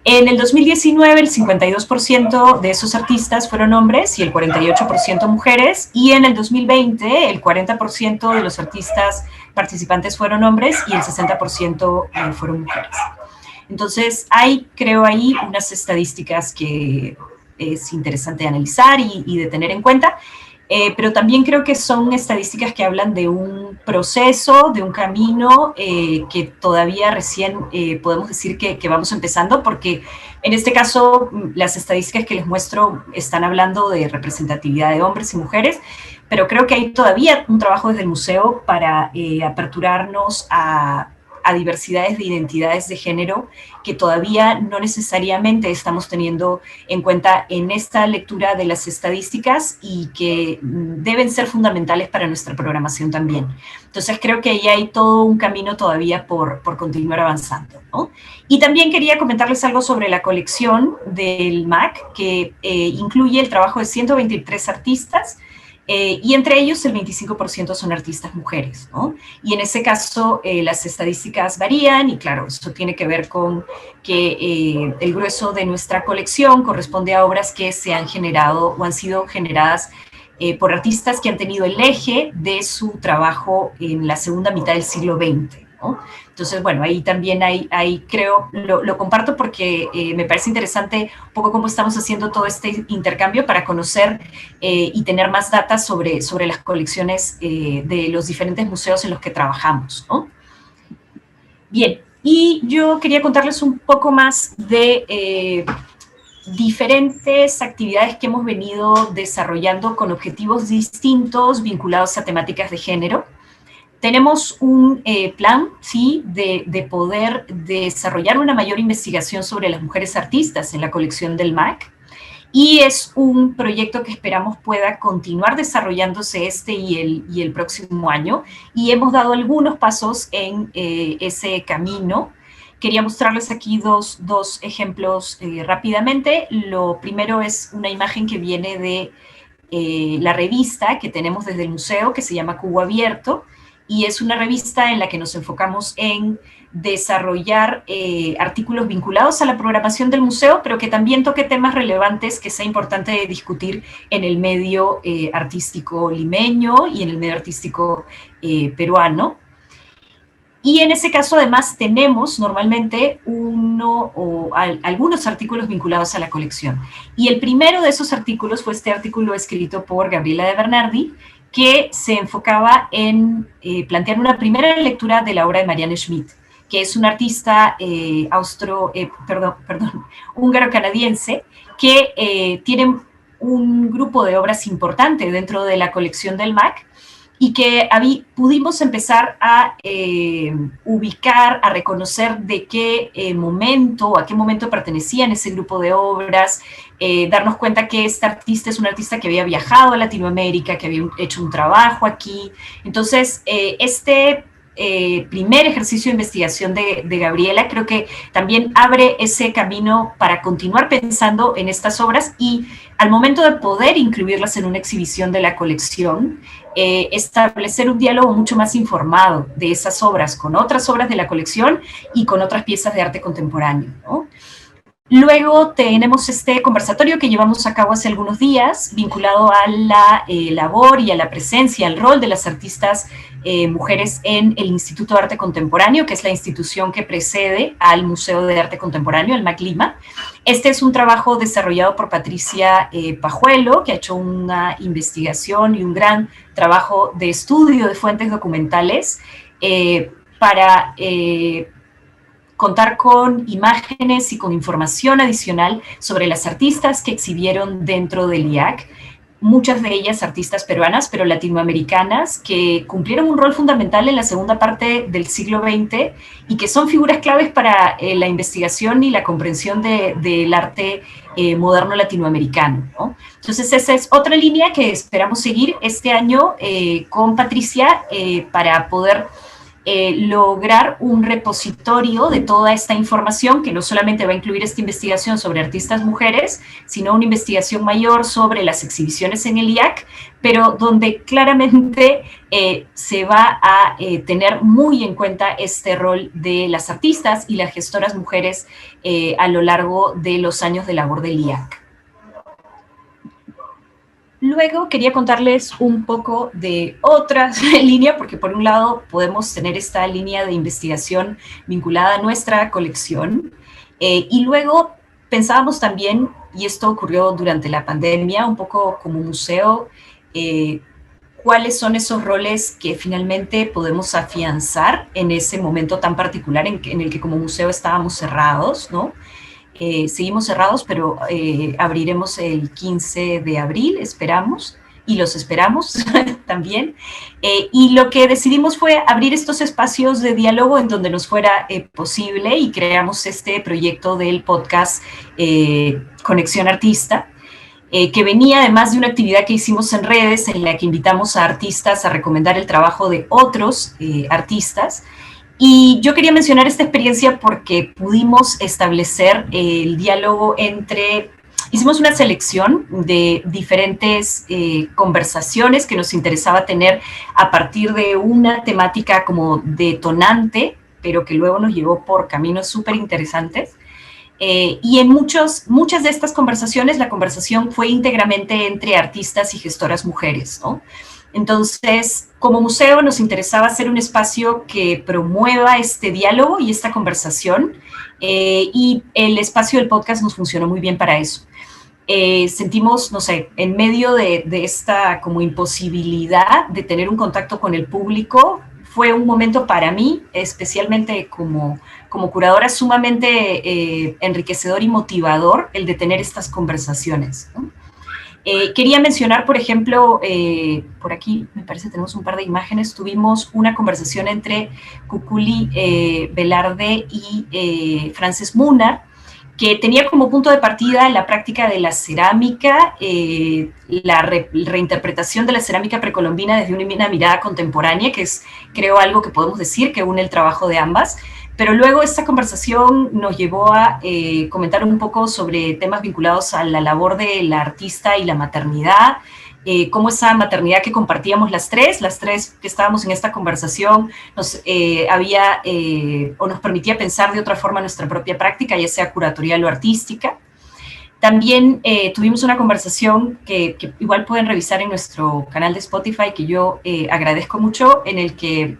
En el 2019, el 52% de esos artistas fueron hombres y el 48% mujeres, y en el 2020, el 40% de los artistas participantes fueron hombres y el 60% fueron mujeres. Entonces, hay, creo ahí, unas estadísticas que es interesante analizar y de tener en cuenta, pero también creo que son estadísticas que hablan de un proceso, de un camino que todavía recién podemos decir que vamos empezando, porque en este caso las estadísticas que les muestro están hablando de representatividad de hombres y mujeres, pero creo que hay todavía un trabajo desde el museo para aperturarnos a diversidades de identidades de género que todavía no necesariamente estamos teniendo en cuenta en esta lectura de las estadísticas y que deben ser fundamentales para nuestra programación también. Entonces creo que ahí hay todo un camino todavía por continuar avanzando, ¿no? Y también quería comentarles algo sobre la colección del MAC, que incluye el trabajo de 123 artistas, y entre ellos el 25% son artistas mujeres, ¿no? Y en ese caso las estadísticas varían y claro, eso tiene que ver con que el grueso de nuestra colección corresponde a obras que se han generado o han sido generadas por artistas que han tenido el eje de su trabajo en la segunda mitad del siglo XX, ¿no? Entonces, bueno, ahí también hay creo, lo comparto porque me parece interesante un poco cómo estamos haciendo todo este intercambio para conocer y tener más data sobre las colecciones de los diferentes museos en los que trabajamos, ¿no? Bien, y yo quería contarles un poco más de diferentes actividades que hemos venido desarrollando con objetivos distintos vinculados a temáticas de género. Tenemos un plan, sí, de poder desarrollar una mayor investigación sobre las mujeres artistas en la colección del MAC y es un proyecto que esperamos pueda continuar desarrollándose este y el próximo año, y hemos dado algunos pasos en ese camino. Quería mostrarles aquí dos ejemplos rápidamente. Lo primero es una imagen que viene de la revista que tenemos desde el museo, que se llama Cubo Abierto, y es una revista en la que nos enfocamos en desarrollar artículos vinculados a la programación del museo, pero que también toque temas relevantes que sea importante discutir en el medio artístico limeño y en el medio artístico peruano. Y en ese caso, además, tenemos normalmente algunos artículos vinculados a la colección. Y el primero de esos artículos fue este artículo escrito por Gabriela de Bernardi, que se enfocaba en plantear una primera lectura de la obra de Marianne Schmidt, que es una artista húngaro-canadiense que tiene un grupo de obras importante dentro de la colección del MAC, y que pudimos empezar a ubicar, a reconocer de qué momento, a qué momento pertenecían ese grupo de obras, darnos cuenta que esta artista es una artista que había viajado a Latinoamérica, que había hecho un trabajo aquí. Entonces, este primer ejercicio de investigación de Gabriela creo que también abre ese camino para continuar pensando en estas obras, y al momento de poder incluirlas en una exhibición de la colección, establecer un diálogo mucho más informado de esas obras con otras obras de la colección y con otras piezas de arte contemporáneo, ¿no? Luego tenemos este conversatorio que llevamos a cabo hace algunos días, vinculado a la labor y a la presencia, al rol de las artistas mujeres en el Instituto de Arte Contemporáneo, que es la institución que precede al Museo de Arte Contemporáneo, el MAC Lima. Este es un trabajo desarrollado por Patricia Pajuelo, que ha hecho una investigación y un gran trabajo de estudio de fuentes documentales para contar con imágenes y con información adicional sobre las artistas que exhibieron dentro del IAC, muchas de ellas artistas peruanas, pero latinoamericanas, que cumplieron un rol fundamental en la segunda parte del siglo XX y que son figuras claves para la investigación y la comprensión del arte moderno latinoamericano, ¿no? Entonces esa es otra línea que esperamos seguir este año con Patricia para poder lograr un repositorio de toda esta información que no solamente va a incluir esta investigación sobre artistas mujeres, sino una investigación mayor sobre las exhibiciones en el IAC, pero donde claramente se va a tener muy en cuenta este rol de las artistas y las gestoras mujeres a lo largo de los años de labor del IAC. Luego quería contarles un poco de otra línea, porque por un lado podemos tener esta línea de investigación vinculada a nuestra colección, y luego pensábamos también, y esto ocurrió durante la pandemia, un poco como museo, cuáles son esos roles que finalmente podemos afianzar en ese momento tan particular en el que como museo estábamos cerrados, ¿no? Seguimos cerrados, pero abriremos el 15 de abril, esperamos, y los esperamos también. Y lo que decidimos fue abrir estos espacios de diálogo en donde nos fuera posible, y creamos este proyecto del podcast Conexión Artista, que venía además de una actividad que hicimos en redes en la que invitamos a artistas a recomendar el trabajo de otros artistas. Y yo quería mencionar esta experiencia porque pudimos establecer el diálogo hicimos una selección de diferentes conversaciones que nos interesaba tener a partir de una temática como detonante, pero que luego nos llevó por caminos súper interesantes. Y en muchas de estas conversaciones, la conversación fue íntegramente entre artistas y gestoras mujeres, ¿no? Entonces, como museo nos interesaba hacer un espacio que promueva este diálogo y esta conversación, y el espacio del podcast nos funcionó muy bien para eso. Sentimos, no sé, en medio de esta como imposibilidad de tener un contacto con el público, fue un momento para mí, especialmente como curadora, sumamente enriquecedor y motivador el de tener estas conversaciones, ¿no? Quería mencionar, por ejemplo, por aquí me parece que tenemos un par de imágenes, tuvimos una conversación entre Cuculi Velarde y Frances Munar, que tenía como punto de partida la práctica de la cerámica, la reinterpretación de la cerámica precolombina desde una mirada contemporánea, que es, creo, algo que podemos decir que une el trabajo de ambas. Pero luego esta conversación nos llevó a comentar un poco sobre temas vinculados a la labor de la artista y la maternidad, cómo esa maternidad que compartíamos las tres que estábamos en esta conversación, nos nos permitía pensar de otra forma nuestra propia práctica, ya sea curatorial o artística. También tuvimos una conversación que igual pueden revisar en nuestro canal de Spotify, que yo agradezco mucho, en el que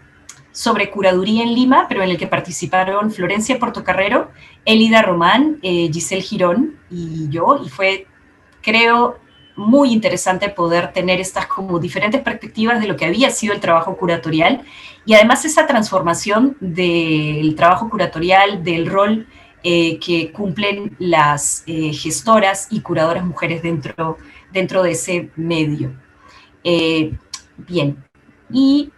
sobre curaduría en Lima, pero en el que participaron Florencia Portocarrero, Elida Román, Giselle Girón y yo, y fue, creo, muy interesante poder tener estas como diferentes perspectivas de lo que había sido el trabajo curatorial, y además esa transformación del trabajo curatorial, del rol que cumplen las gestoras y curadoras mujeres dentro de ese medio. Bien, y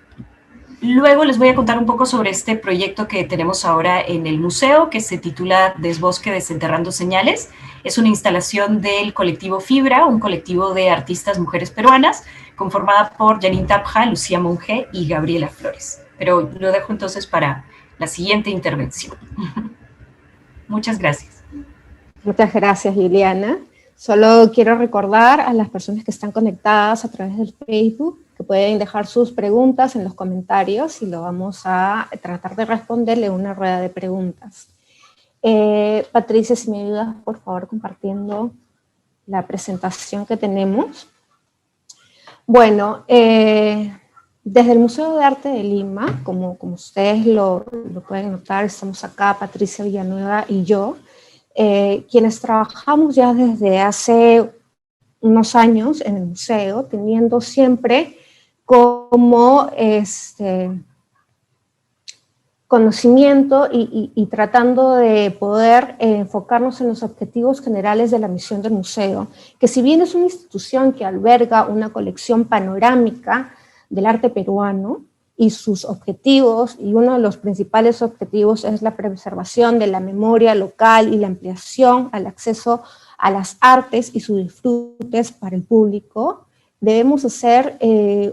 luego les voy a contar un poco sobre este proyecto que tenemos ahora en el museo, que se titula Desbosque Desenterrando Señales. Es una instalación del colectivo Fibra, un colectivo de artistas mujeres peruanas, conformada por Janine Tapja, Lucía Monge y Gabriela Flores. Pero lo dejo entonces para la siguiente intervención. Muchas gracias. Muchas gracias, Juliana. Solo quiero recordar a las personas que están conectadas a través del Facebook que pueden dejar sus preguntas en los comentarios y lo vamos a tratar de responderle en una rueda de preguntas. Patricia, si me ayudas, por favor, compartiendo la presentación que tenemos. Bueno, desde el Museo de Arte de Lima, como ustedes lo pueden notar, estamos acá, Patricia Villanueva y yo, quienes trabajamos ya desde hace unos años en el museo, teniendo siempre como conocimiento y tratando de poder enfocarnos en los objetivos generales de la misión del museo, que si bien es una institución que alberga una colección panorámica del arte peruano y sus objetivos, y uno de los principales objetivos es la preservación de la memoria local y la ampliación al acceso a las artes y sus disfrutes para el público, debemos hacer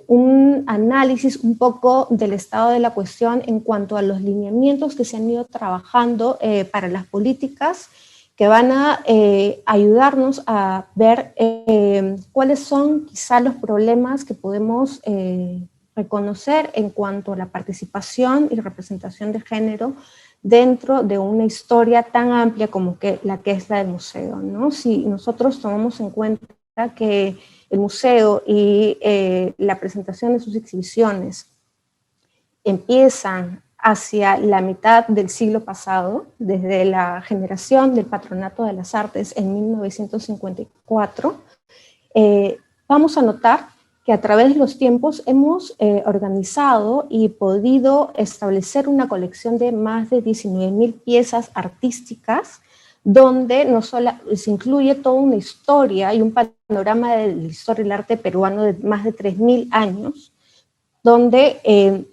un análisis un poco del estado de la cuestión en cuanto a los lineamientos que se han ido trabajando para las políticas que van a ayudarnos a ver cuáles son quizá los problemas que podemos reconocer en cuanto a la participación y representación de género dentro de una historia tan amplia como la que es la del museo, ¿no? Si nosotros tomamos en cuenta que el museo y la presentación de sus exhibiciones empiezan hacia la mitad del siglo pasado, desde la generación del Patronato de las Artes en 1954, vamos a notar que a través de los tiempos hemos organizado y podido establecer una colección de más de 19.000 piezas artísticas, donde no solo se incluye toda una historia y un panorama de la historia del arte peruano de más de 3.000 años, donde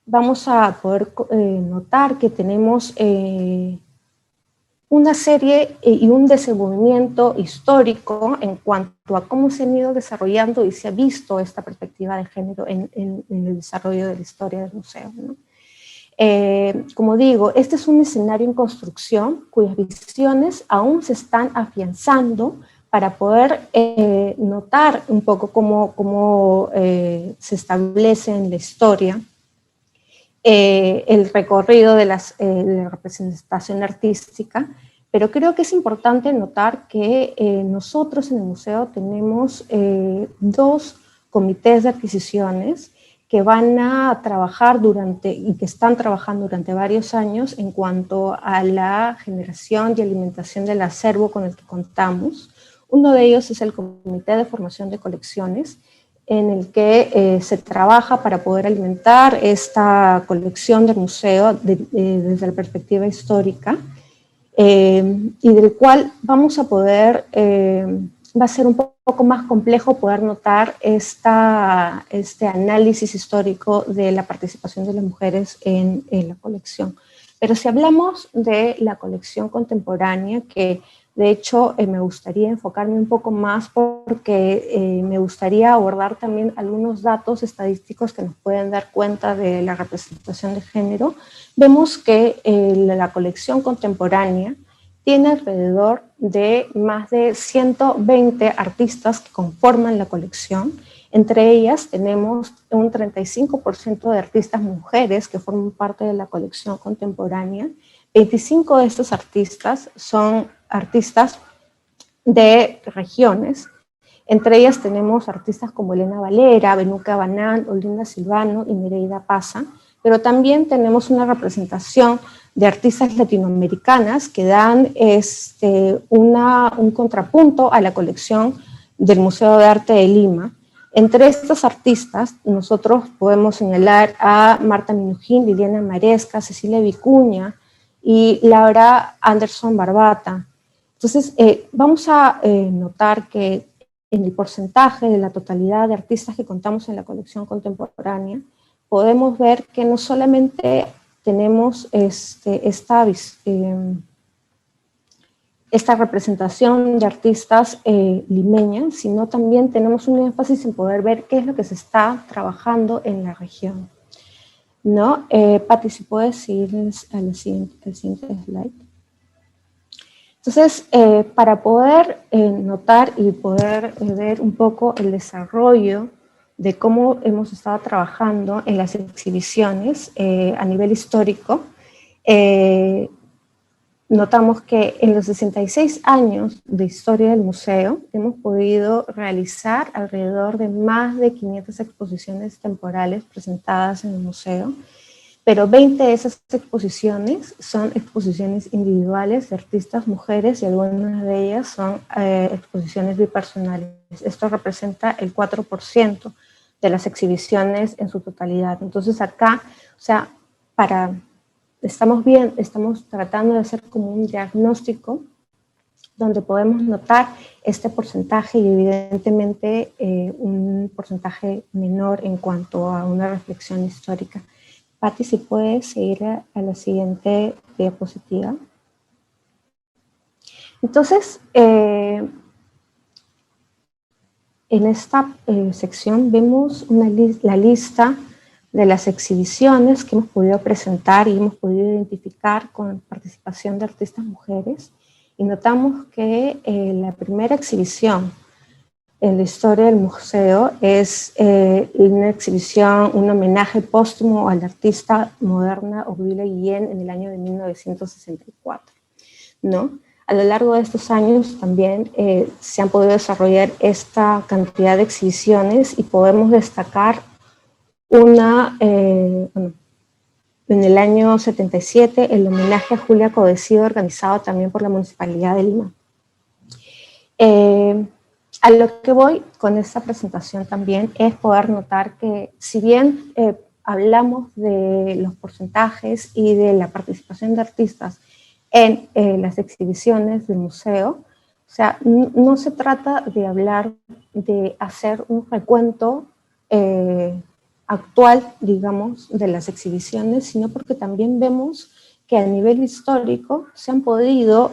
vamos a poder notar que tenemos una serie y un desenvolvimiento histórico en cuanto a cómo se han ido desarrollando y se ha visto esta perspectiva de género en el desarrollo de la historia del museo, ¿no? Como digo, este es un escenario en construcción cuyas visiones aún se están afianzando para poder notar un poco cómo se establece en la historia el recorrido de la representación artística, pero creo que es importante notar que nosotros en el museo tenemos dos comités de adquisiciones que van a trabajar y que están trabajando durante varios años en cuanto a la generación y alimentación del acervo con el que contamos. Uno de ellos es el Comité de Formación de Colecciones, en el que se trabaja para poder alimentar esta colección del museo desde la perspectiva histórica, y del cual vamos a poder, va a ser un poco más complejo poder notar este análisis histórico de la participación de las mujeres en la colección. Pero si hablamos de la colección contemporánea, que de hecho me gustaría enfocarme un poco más porque me gustaría abordar también algunos datos estadísticos que nos pueden dar cuenta de la representación de género, vemos que la colección contemporánea tiene alrededor de más de 120 artistas que conforman la colección. Entre ellas tenemos un 35% de artistas mujeres que forman parte de la colección contemporánea. 25 de estos artistas son artistas de regiones. Entre ellas tenemos artistas como Elena Valera, Benuca Banán, Olinda Silvano y Nereida Paza, pero también tenemos una representación de artistas latinoamericanas que dan un contrapunto a la colección del Museo de Arte de Lima. Entre estos artistas, nosotros podemos señalar a Marta Minujín, Liliana Maresca, Cecilia Vicuña y Laura Anderson Barbata. Entonces, vamos a notar que en el porcentaje de la totalidad de artistas que contamos en la colección contemporánea, podemos ver que no solamente tenemos esta representación de artistas limeñas, sino también tenemos un énfasis en poder ver qué es lo que se está trabajando en la región, ¿no? Pati, si puedes seguir al siguiente slide. Entonces, para poder notar y poder ver un poco el desarrollo de cómo hemos estado trabajando en las exhibiciones a nivel histórico, notamos que en los 66 años de historia del museo hemos podido realizar alrededor de más de 500 exposiciones temporales presentadas en el museo, pero 20 de esas exposiciones son exposiciones individuales de artistas mujeres y algunas de ellas son exposiciones bipersonales. Esto representa el 4% de las exhibiciones en su totalidad. Entonces acá, o sea, estamos tratando de hacer como un diagnóstico donde podemos notar este porcentaje y evidentemente un porcentaje menor en cuanto a una reflexión histórica. Pati, si puedes seguir a la siguiente diapositiva. Entonces, en esta sección vemos la lista de las exhibiciones que hemos podido presentar y hemos podido identificar con participación de artistas mujeres, y notamos que la primera exhibición en la historia del museo es una exhibición, un homenaje póstumo a la artista moderna Odile Guillén en el año de 1964, ¿no? A lo largo de estos años también se han podido desarrollar esta cantidad de exhibiciones y podemos destacar una, en el año 77, el homenaje a Julia Codecido, organizado también por la Municipalidad de Lima. A lo que voy con esta presentación también es poder notar que si bien hablamos de los porcentajes y de la participación de artistas en las exhibiciones del museo, o sea, no se trata de hablar de hacer un recuento actual, digamos, de las exhibiciones, sino porque también vemos que a nivel histórico se han podido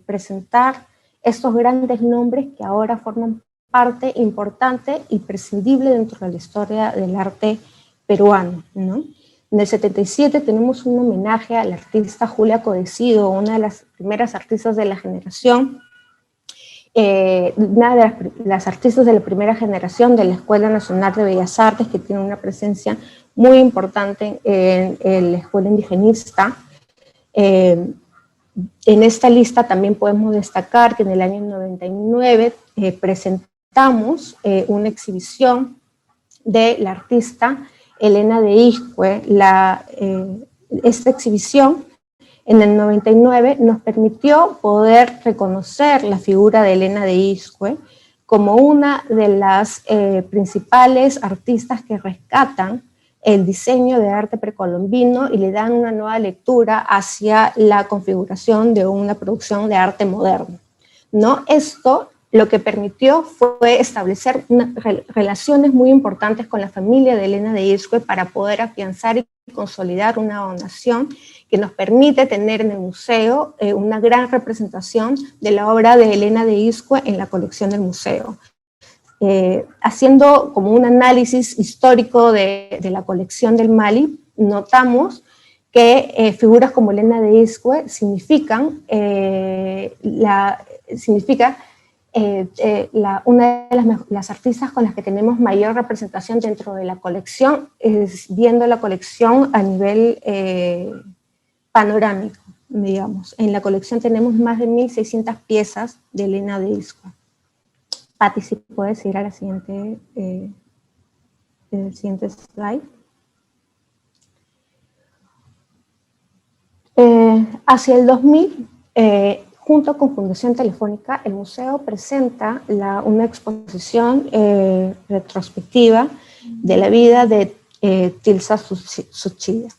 presentar estos grandes nombres que ahora forman parte importante y prescindible dentro de la historia del arte peruano, ¿no? En el 77 tenemos un homenaje a la artista Julia Codecido, una de las primeras artistas de la generación, una de las artistas de la primera generación de la Escuela Nacional de Bellas Artes, que tiene una presencia muy importante en la escuela indigenista. En esta lista también podemos destacar que en el año 99 presentamos una exhibición de la artista Elena de Iscue. Esta exhibición en el 99 nos permitió poder reconocer la figura de Elena de Iscue como una de las principales artistas que rescatan el diseño de arte precolombino y le dan una nueva lectura hacia la configuración de una producción de arte moderno, ¿no? Esto lo que permitió fue establecer relaciones muy importantes con la familia de Elena de Iscue para poder afianzar y consolidar una donación que nos permite tener en el museo una gran representación de la obra de Elena de Iscue en la colección del museo. Haciendo como un análisis histórico de la colección del Mali, notamos que figuras como Elena de Iscue significan una de las artistas con las que tenemos mayor representación dentro de la colección, viendo la colección a nivel panorámico, digamos. En la colección tenemos más de 1.600 piezas de Elena de Iscue. Patti, si puedes ir a la siguiente, el siguiente slide. Hacia el 2000, junto con Fundación Telefónica, el museo presenta una exposición retrospectiva de la vida de Tilsa Suchilla.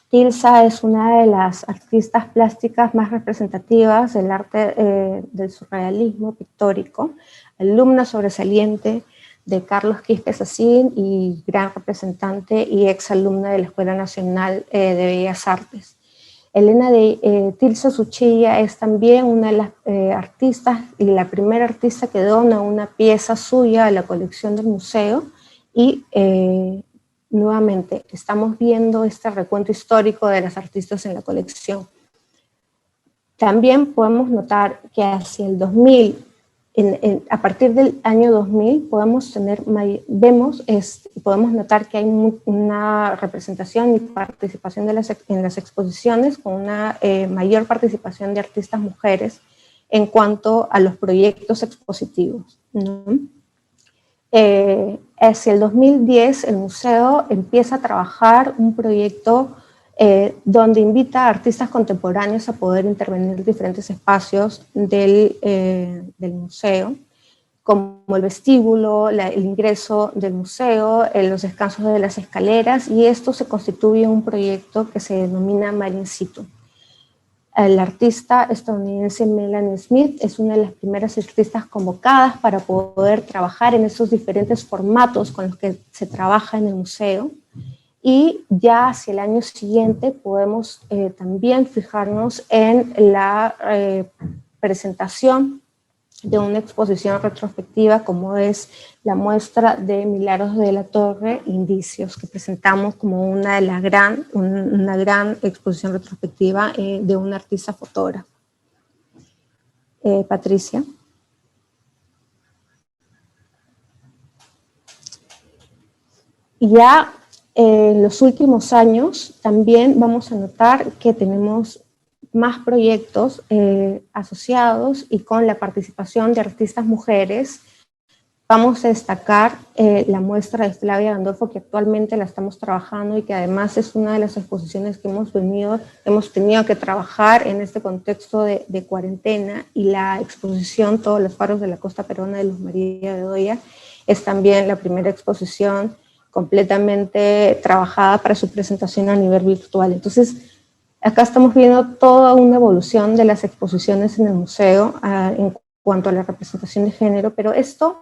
Tilsa es una de las artistas plásticas más representativas del arte del surrealismo pictórico, alumna sobresaliente de Carlos Quispe Sacín y gran representante y exalumna de la Escuela Nacional de Bellas Artes. Tilsa Suchilla es también una de las artistas y la primera artista que dona una pieza suya a la colección del museo y nuevamente estamos viendo este recuento histórico de las artistas en la colección. También podemos notar que hacia el 2000, a partir del año 2000 podemos notar que hay una representación y participación en las exposiciones con una mayor participación de artistas mujeres en cuanto a los proyectos expositivos, ¿no? Hacia el 2010 el museo empieza a trabajar un proyecto donde invita a artistas contemporáneos a poder intervenir en diferentes espacios del museo, como el vestíbulo, el ingreso del museo, los descansos de las escaleras, y esto se constituye un proyecto que se denomina Mali in Situ. La artista estadounidense Melanie Smith es una de las primeras artistas convocadas para poder trabajar en esos diferentes formatos con los que se trabaja en el museo. Y ya hacia el año siguiente podemos también fijarnos en la presentación de una exposición retrospectiva como es la muestra de Milagros de la Torre, Indicios, que presentamos como una gran exposición retrospectiva de una artista fotógrafa. Patricia. Ya en los últimos años también vamos a notar que tenemos más proyectos asociados y con la participación de artistas mujeres. Vamos a destacar la muestra de Flavia Gandolfo, que actualmente la estamos trabajando y que además es una de las exposiciones que hemos tenido que trabajar en este contexto de cuarentena, y la exposición Todos los faros de la costa peruana de Luz María Bedoya es también la primera exposición completamente trabajada para su presentación a nivel virtual. Entonces, acá estamos viendo toda una evolución de las exposiciones en el museo en cuanto a la representación de género, pero esto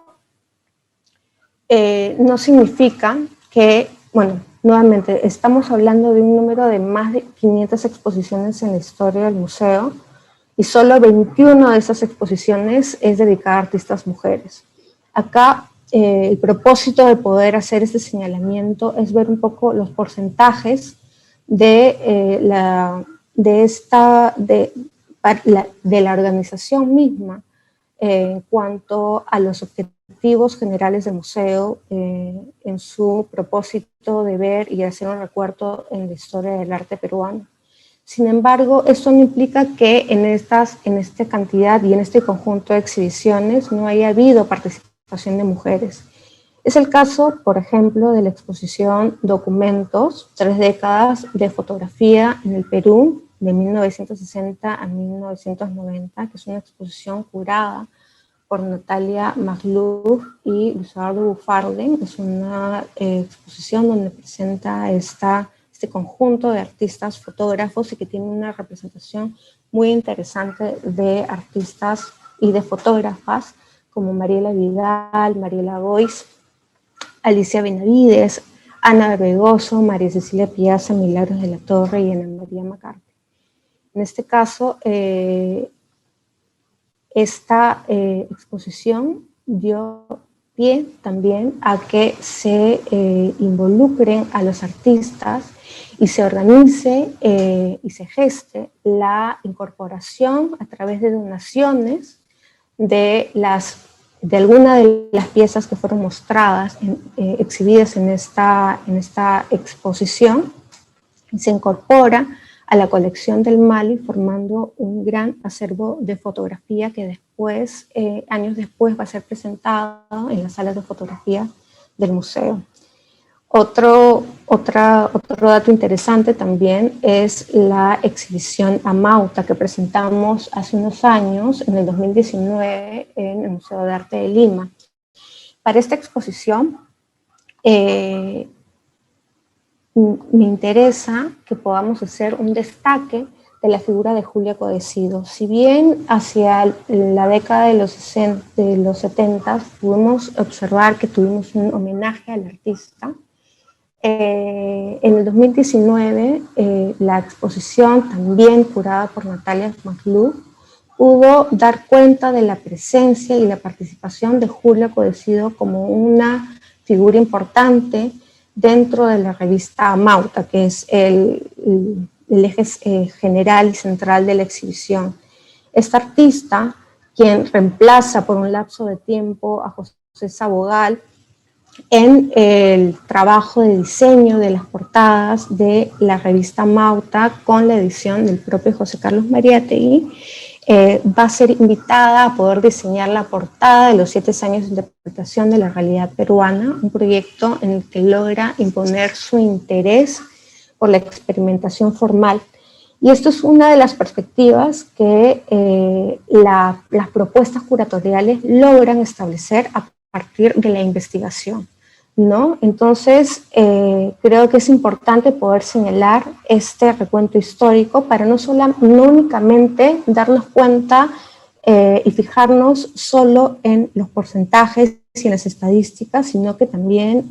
no significa que, bueno, nuevamente, estamos hablando de un número de más de 500 exposiciones en la historia del museo, y solo 21 de esas exposiciones es dedicada a artistas mujeres. Acá el propósito de poder hacer este señalamiento es ver un poco los porcentajes de la organización misma en cuanto a los objetivos generales del museo en su propósito de ver y hacer un recuerdo en la historia del arte peruano. Sin embargo, esto no implica que en esta cantidad y en este conjunto de exhibiciones no haya habido participación de mujeres. Es el caso, por ejemplo, de la exposición Documentos, 3 décadas de fotografía en el Perú, de 1960 a 1990, que es una exposición curada por Natalia Magluf y Luis Eduardo Bufarden. Es una exposición donde presenta este conjunto de artistas fotógrafos y que tiene una representación muy interesante de artistas y de fotógrafas como Mariela Vidal, Mariela Boix, Alicia Benavides, Ana Begoso, María Cecilia Piazza, Milagros de la Torre y Ana María McCarthy. En este caso, esta exposición dio pie también a que se involucren a los artistas y se organice y se geste la incorporación a través de donaciones de alguna de las piezas que fueron mostradas, exhibidas en esta exposición, y se incorpora a la colección del Mali, formando un gran acervo de fotografía que después, años después, va a ser presentado en las salas de fotografía del museo. Otro dato interesante también es la exhibición Amauta que presentamos hace unos años, en el 2019, en el Museo de Arte de Lima. Para esta exposición, me interesa que podamos hacer un destaque de la figura de Julia Codecido. Si bien hacia la década de los 70 pudimos observar que tuvimos un homenaje al artista, en el 2019 la exposición, también curada por Natalia Maglú, pudo dar cuenta de la presencia y la participación de Julia Codecido como una figura importante dentro de la revista Amauta, que es el eje general y central de la exhibición. Esta artista, quien reemplaza por un lapso de tiempo a José Sabogal en el trabajo de diseño de las portadas de la revista Amauta con la edición del propio José Carlos Mariátegui, va a ser invitada a poder diseñar la portada de los 7 años de interpretación de la realidad peruana, un proyecto en el que logra imponer su interés por la experimentación formal. Y esto es una de las perspectivas que las propuestas curatoriales logran establecer a partir de la investigación, ¿no? Entonces, creo que es importante poder señalar este recuento histórico para no únicamente darnos cuenta y fijarnos solo en los porcentajes y en las estadísticas, sino que también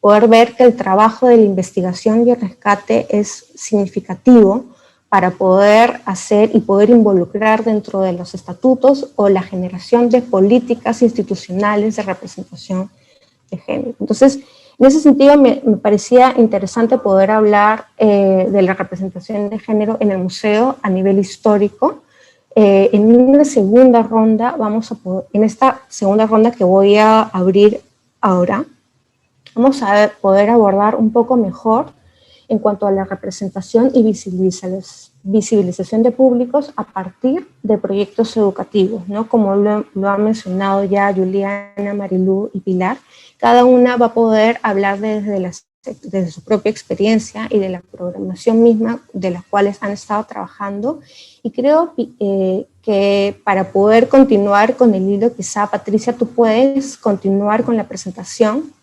poder ver que el trabajo de la investigación y el rescate es significativo para poder hacer y poder involucrar dentro de los estatutos o la generación de políticas institucionales de representación de género. Entonces, en ese sentido me parecía interesante poder hablar de la representación de género en el museo a nivel histórico. En una segunda ronda, en esta segunda ronda que voy a abrir ahora, vamos a poder abordar un poco mejor en cuanto a la representación y visibilización de públicos a partir de proyectos educativos, ¿no? Como lo han mencionado ya Juliana, Marilú y Pilar, cada una va a poder hablar desde su propia experiencia y de la programación misma de las cuales han estado trabajando, y creo que para poder continuar con el hilo, quizá Patricia, tú puedes continuar con la presentación,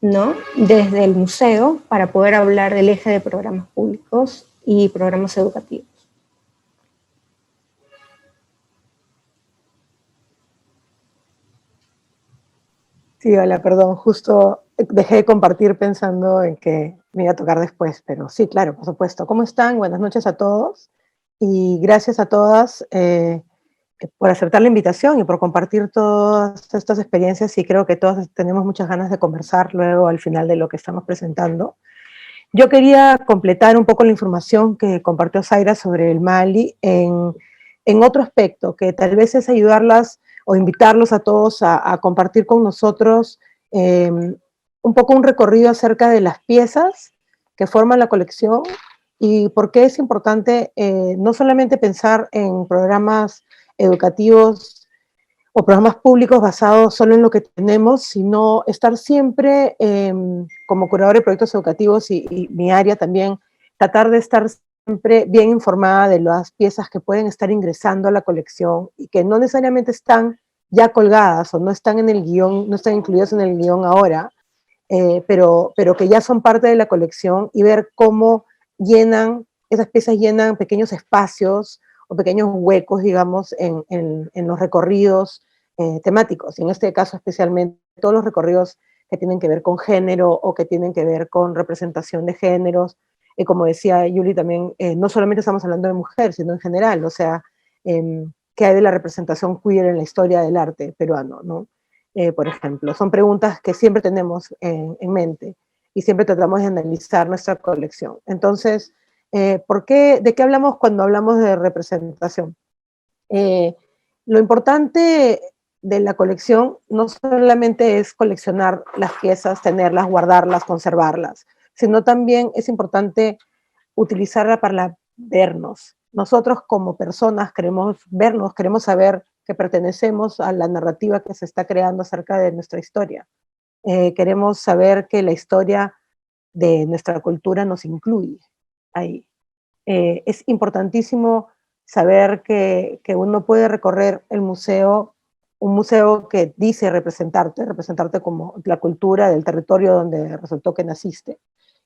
¿no? Desde el museo, para poder hablar del eje de programas públicos y programas educativos. Sí, hola, perdón, justo dejé de compartir pensando en que me iba a tocar después, pero sí, claro, por supuesto. ¿Cómo están? Buenas noches a todos y gracias a todas por aceptar la invitación y por compartir todas estas experiencias, y creo que todas tenemos muchas ganas de conversar luego al final de lo que estamos presentando. Yo quería completar un poco la información que compartió Zaira sobre el Mali en otro aspecto, que tal vez es ayudarlas o invitarlos a todos a compartir con nosotros un poco un recorrido acerca de las piezas que forman la colección y por qué es importante no solamente pensar en programas educativos o programas públicos basados solo en lo que tenemos, sino estar siempre como curador de proyectos educativos y mi área también, tratar de estar siempre bien informada de las piezas que pueden estar ingresando a la colección y que no necesariamente están ya colgadas o no están en el guión, no están incluidas en el guión ahora, pero que ya son parte de la colección, y ver cómo esas piezas llenan pequeños espacios o pequeños huecos, digamos, en los recorridos temáticos, y en este caso especialmente todos los recorridos que tienen que ver con género o que tienen que ver con representación de géneros. Como decía Yuli también, no solamente estamos hablando de mujer, sino en general, o sea, qué hay de la representación queer en la historia del arte peruano, ¿no? Por ejemplo, son preguntas que siempre tenemos en mente y siempre tratamos de analizar nuestra colección. Entonces, ¿de qué hablamos cuando hablamos de representación? Lo importante de la colección no solamente es coleccionar las piezas, tenerlas, guardarlas, conservarlas, sino también es importante utilizarla para vernos. Nosotros como personas queremos vernos, queremos saber que pertenecemos a la narrativa que se está creando acerca de nuestra historia. Queremos saber que la historia de nuestra cultura nos incluye ahí. Es importantísimo saber que uno puede recorrer el museo, un museo que dice representarte como la cultura del territorio donde resultó que naciste,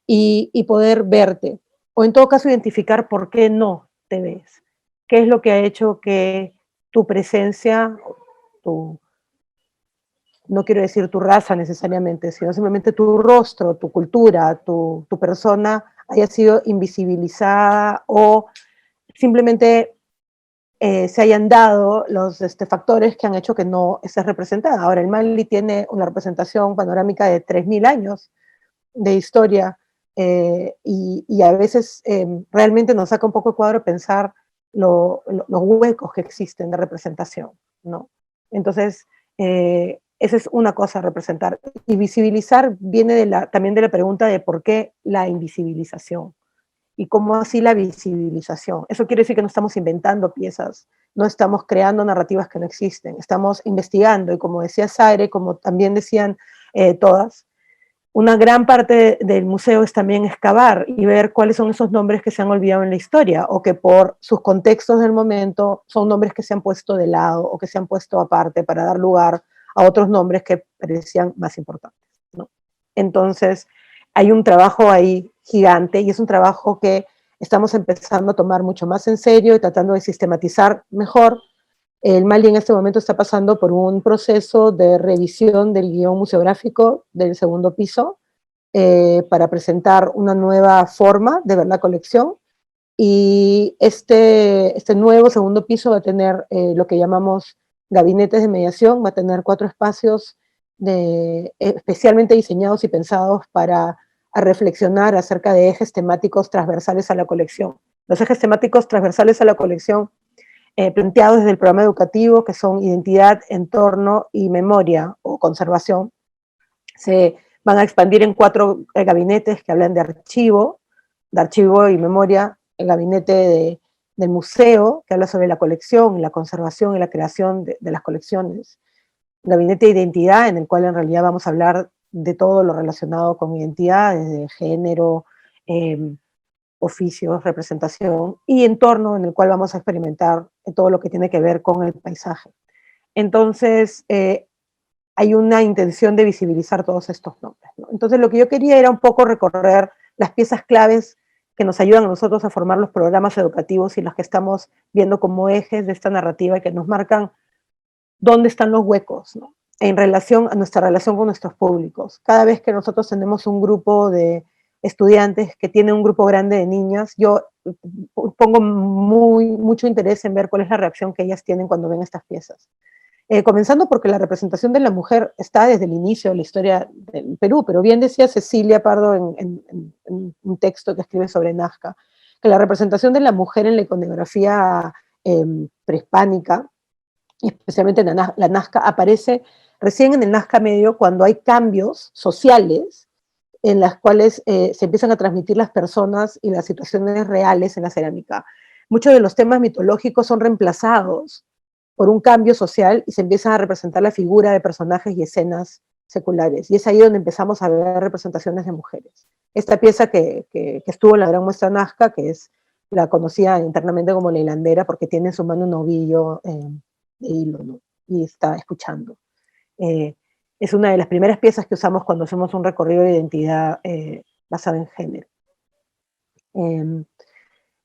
y poder verte, o en todo caso identificar por qué no te ves, qué es lo que ha hecho que tu presencia, tu, no quiero decir tu raza necesariamente, sino simplemente tu rostro, tu cultura, tu persona haya sido invisibilizada o simplemente se hayan dado los factores que han hecho que no estés representada. Ahora, el Mali tiene una representación panorámica de 3.000 años de historia y a veces realmente nos saca un poco de cuadro pensar los huecos que existen de representación, ¿no? Entonces, esa es una cosa, representar. Y visibilizar viene también de la pregunta de por qué la invisibilización y cómo así la visibilización. Eso quiere decir que no estamos inventando piezas, no estamos creando narrativas que no existen, estamos investigando, y como decía Zaire, como también decían todas, una gran parte del museo es también excavar y ver cuáles son esos nombres que se han olvidado en la historia o que por sus contextos del momento son nombres que se han puesto de lado o que se han puesto aparte para dar lugar a otros nombres que parecían más importantes, ¿no? Entonces, hay un trabajo ahí gigante y es un trabajo que estamos empezando a tomar mucho más en serio y tratando de sistematizar mejor. El Mali en este momento está pasando por un proceso de revisión del guión museográfico del segundo piso para presentar una nueva forma de ver la colección. Y este nuevo segundo piso va a tener lo que llamamos gabinetes de mediación, va a tener 4 espacios especialmente diseñados y pensados para reflexionar acerca de ejes temáticos transversales a la colección. Los ejes temáticos transversales a la colección planteados desde el programa educativo, que son identidad, entorno y memoria o conservación, se van a expandir en 4 gabinetes que hablan de archivo y memoria, el gabinete del museo, que habla sobre la colección, la conservación y la creación de las colecciones, el gabinete de identidad, en el cual en realidad vamos a hablar de todo lo relacionado con identidad, desde género, oficios, representación, y entorno, en el cual vamos a experimentar todo lo que tiene que ver con el paisaje. Entonces, hay una intención de visibilizar todos estos nombres, ¿no? Entonces, lo que yo quería era un poco recorrer las piezas claves que nos ayudan a nosotros a formar los programas educativos y las que estamos viendo como ejes de esta narrativa y que nos marcan dónde están los huecos, ¿no? En relación a nuestra relación con nuestros públicos. Cada vez que nosotros tenemos un grupo de estudiantes que tiene un grupo grande de niñas, yo pongo mucho interés en ver cuál es la reacción que ellas tienen cuando ven estas piezas. Comenzando porque la representación de la mujer está desde el inicio de la historia del Perú, pero bien decía Cecilia Pardo en un texto que escribe sobre Nazca, que la representación de la mujer en la iconografía prehispánica, especialmente la Nazca, aparece recién en el Nazca medio cuando hay cambios sociales en las cuales se empiezan a transmitir las personas y las situaciones reales en la cerámica. Muchos de los temas mitológicos son reemplazados por un cambio social y se empiezan a representar la figura de personajes y escenas seculares. Y es ahí donde empezamos a ver representaciones de mujeres. Esta pieza que estuvo en la Gran Muestra Nazca, la conocía internamente como la hilandera porque tiene en su mano un ovillo de hilo, ¿no? Y está escuchando. Es una de las primeras piezas que usamos cuando hacemos un recorrido de identidad basado en género.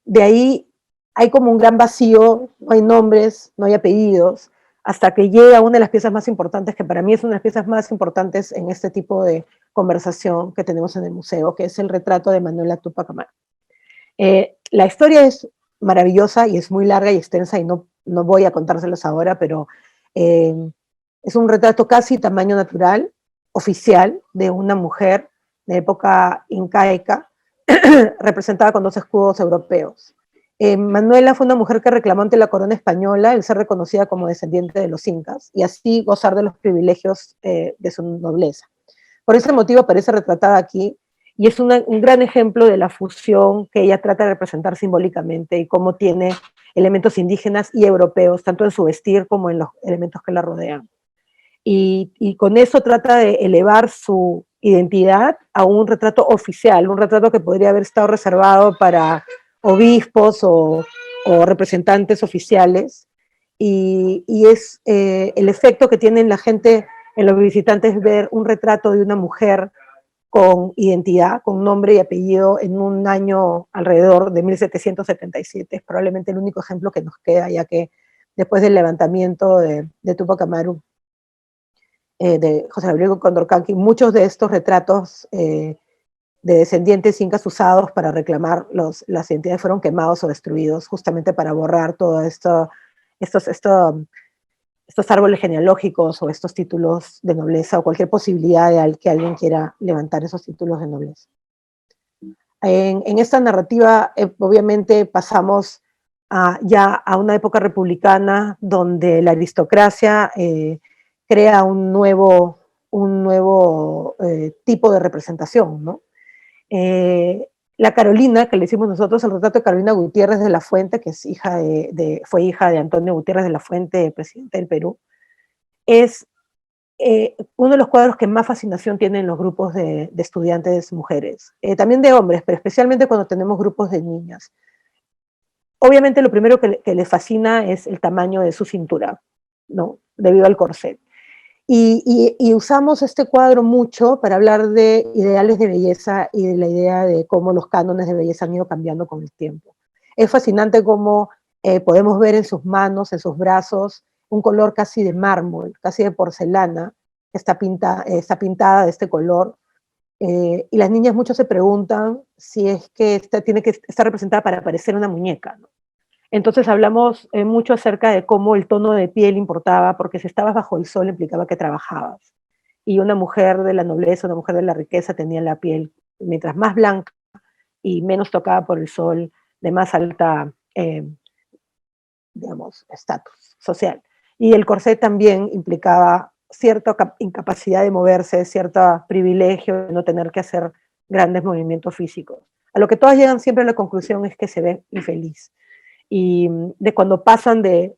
De ahí hay como un gran vacío, no hay nombres, no hay apellidos, hasta que llega una de las piezas más importantes, que para mí es una de las piezas más importantes en este tipo de conversación que tenemos en el museo, que es el retrato de Manuela Tupac Amaru. La historia es maravillosa y es muy larga y extensa y no voy a contárselos ahora, pero es un retrato casi tamaño natural, oficial, de una mujer de época incaica, representada con dos escudos europeos. Manuela fue una mujer que reclamó ante la corona española el ser reconocida como descendiente de los incas y así gozar de los privilegios de su nobleza. Por ese motivo aparece retratada aquí y es un gran ejemplo de la fusión que ella trata de representar simbólicamente y cómo tiene elementos indígenas y europeos, tanto en su vestir como en los elementos que la rodean. Y con eso trata de elevar su identidad a un retrato oficial, un retrato que podría haber estado reservado para obispos o representantes oficiales, y es el efecto que tiene en la gente, en los visitantes, ver un retrato de una mujer con identidad, con nombre y apellido en un año alrededor de 1777. Es probablemente el único ejemplo que nos queda, ya que después del levantamiento de Tupac Amaru, de José Gabriel Condorcanqui, muchos de estos retratos de descendientes incas usados para reclamar las identidades fueron quemados o destruidos, justamente para borrar todo estos árboles genealógicos o estos títulos de nobleza o cualquier posibilidad de que alguien quiera levantar esos títulos de nobleza. En esta narrativa, obviamente, pasamos ya a una época republicana donde la aristocracia crea un nuevo tipo de representación, ¿no? La Carolina, que le hicimos nosotros, el retrato de Carolina Gutiérrez de la Fuente, que es fue hija de Antonio Gutiérrez de la Fuente, presidente del Perú, es uno de los cuadros que más fascinación tienen los grupos de estudiantes mujeres, también de hombres, pero especialmente cuando tenemos grupos de niñas. Obviamente lo primero que les fascina es el tamaño de su cintura, ¿no? Debido al corset. Y usamos este cuadro mucho para hablar de ideales de belleza y de la idea de cómo los cánones de belleza han ido cambiando con el tiempo. Es fascinante cómo podemos ver en sus manos, en sus brazos, un color casi de mármol, casi de porcelana, está pintada de este color. Y las niñas mucho se preguntan si es que tiene que estar representada para parecer una muñeca, ¿no? Entonces hablamos mucho acerca de cómo el tono de piel importaba, porque si estabas bajo el sol implicaba que trabajabas. Y una mujer de la nobleza, una mujer de la riqueza tenía la piel, mientras más blanca y menos tocada por el sol, de más alta, digamos, estatus social. Y el corset también implicaba cierta incapacidad de moverse, cierto privilegio de no tener que hacer grandes movimientos físicos. A lo que todas llegan siempre a la conclusión es que se ve infeliz. Y de cuando pasan de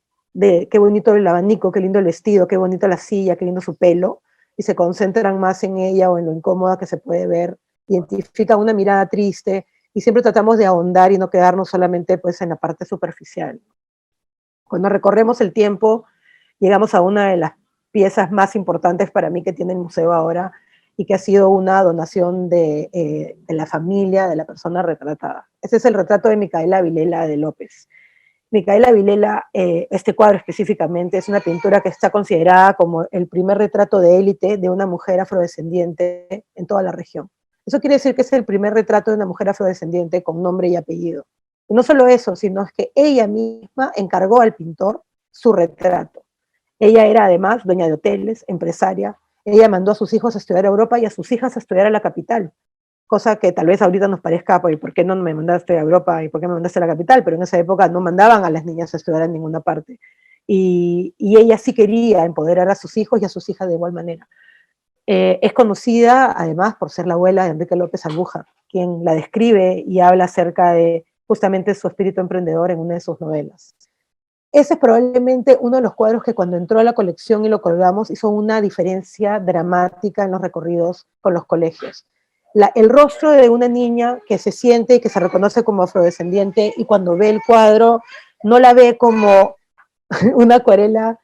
qué bonito el abanico, qué lindo el vestido, qué bonita la silla, qué lindo su pelo, y se concentran más en ella o en lo incómoda que se puede ver, identifican una mirada triste, y siempre tratamos de ahondar y no quedarnos solamente pues en la parte superficial. Cuando recorremos el tiempo, llegamos a una de las piezas más importantes para mí que tiene el museo ahora, y que ha sido una donación de la familia de la persona retratada. Ese es el retrato de Micaela Vilela de López. Micaela Vilela, este cuadro específicamente, es una pintura que está considerada como el primer retrato de élite de una mujer afrodescendiente en toda la región. Eso quiere decir que es el primer retrato de una mujer afrodescendiente con nombre y apellido. Y no solo eso, sino es que ella misma encargó al pintor su retrato. Ella era además dueña de hoteles, empresaria. Ella mandó a sus hijos a estudiar a Europa y a sus hijas a estudiar a la capital. Cosa que tal vez ahorita nos parezca, pues, ¿por qué no me mandaste a Europa y por qué me mandaste a la capital? Pero en esa época no mandaban a las niñas a estudiar en ninguna parte. Y ella sí quería empoderar a sus hijos y a sus hijas de igual manera. Es conocida además por ser la abuela de Enrique López Albuja, quien la describe y habla acerca de justamente su espíritu emprendedor en una de sus novelas. Ese es probablemente uno de los cuadros que cuando entró a la colección y lo colgamos hizo una diferencia dramática en los recorridos con los colegios. El rostro de una niña que se siente y que se reconoce como afrodescendiente y cuando ve el cuadro no la ve como una acuarela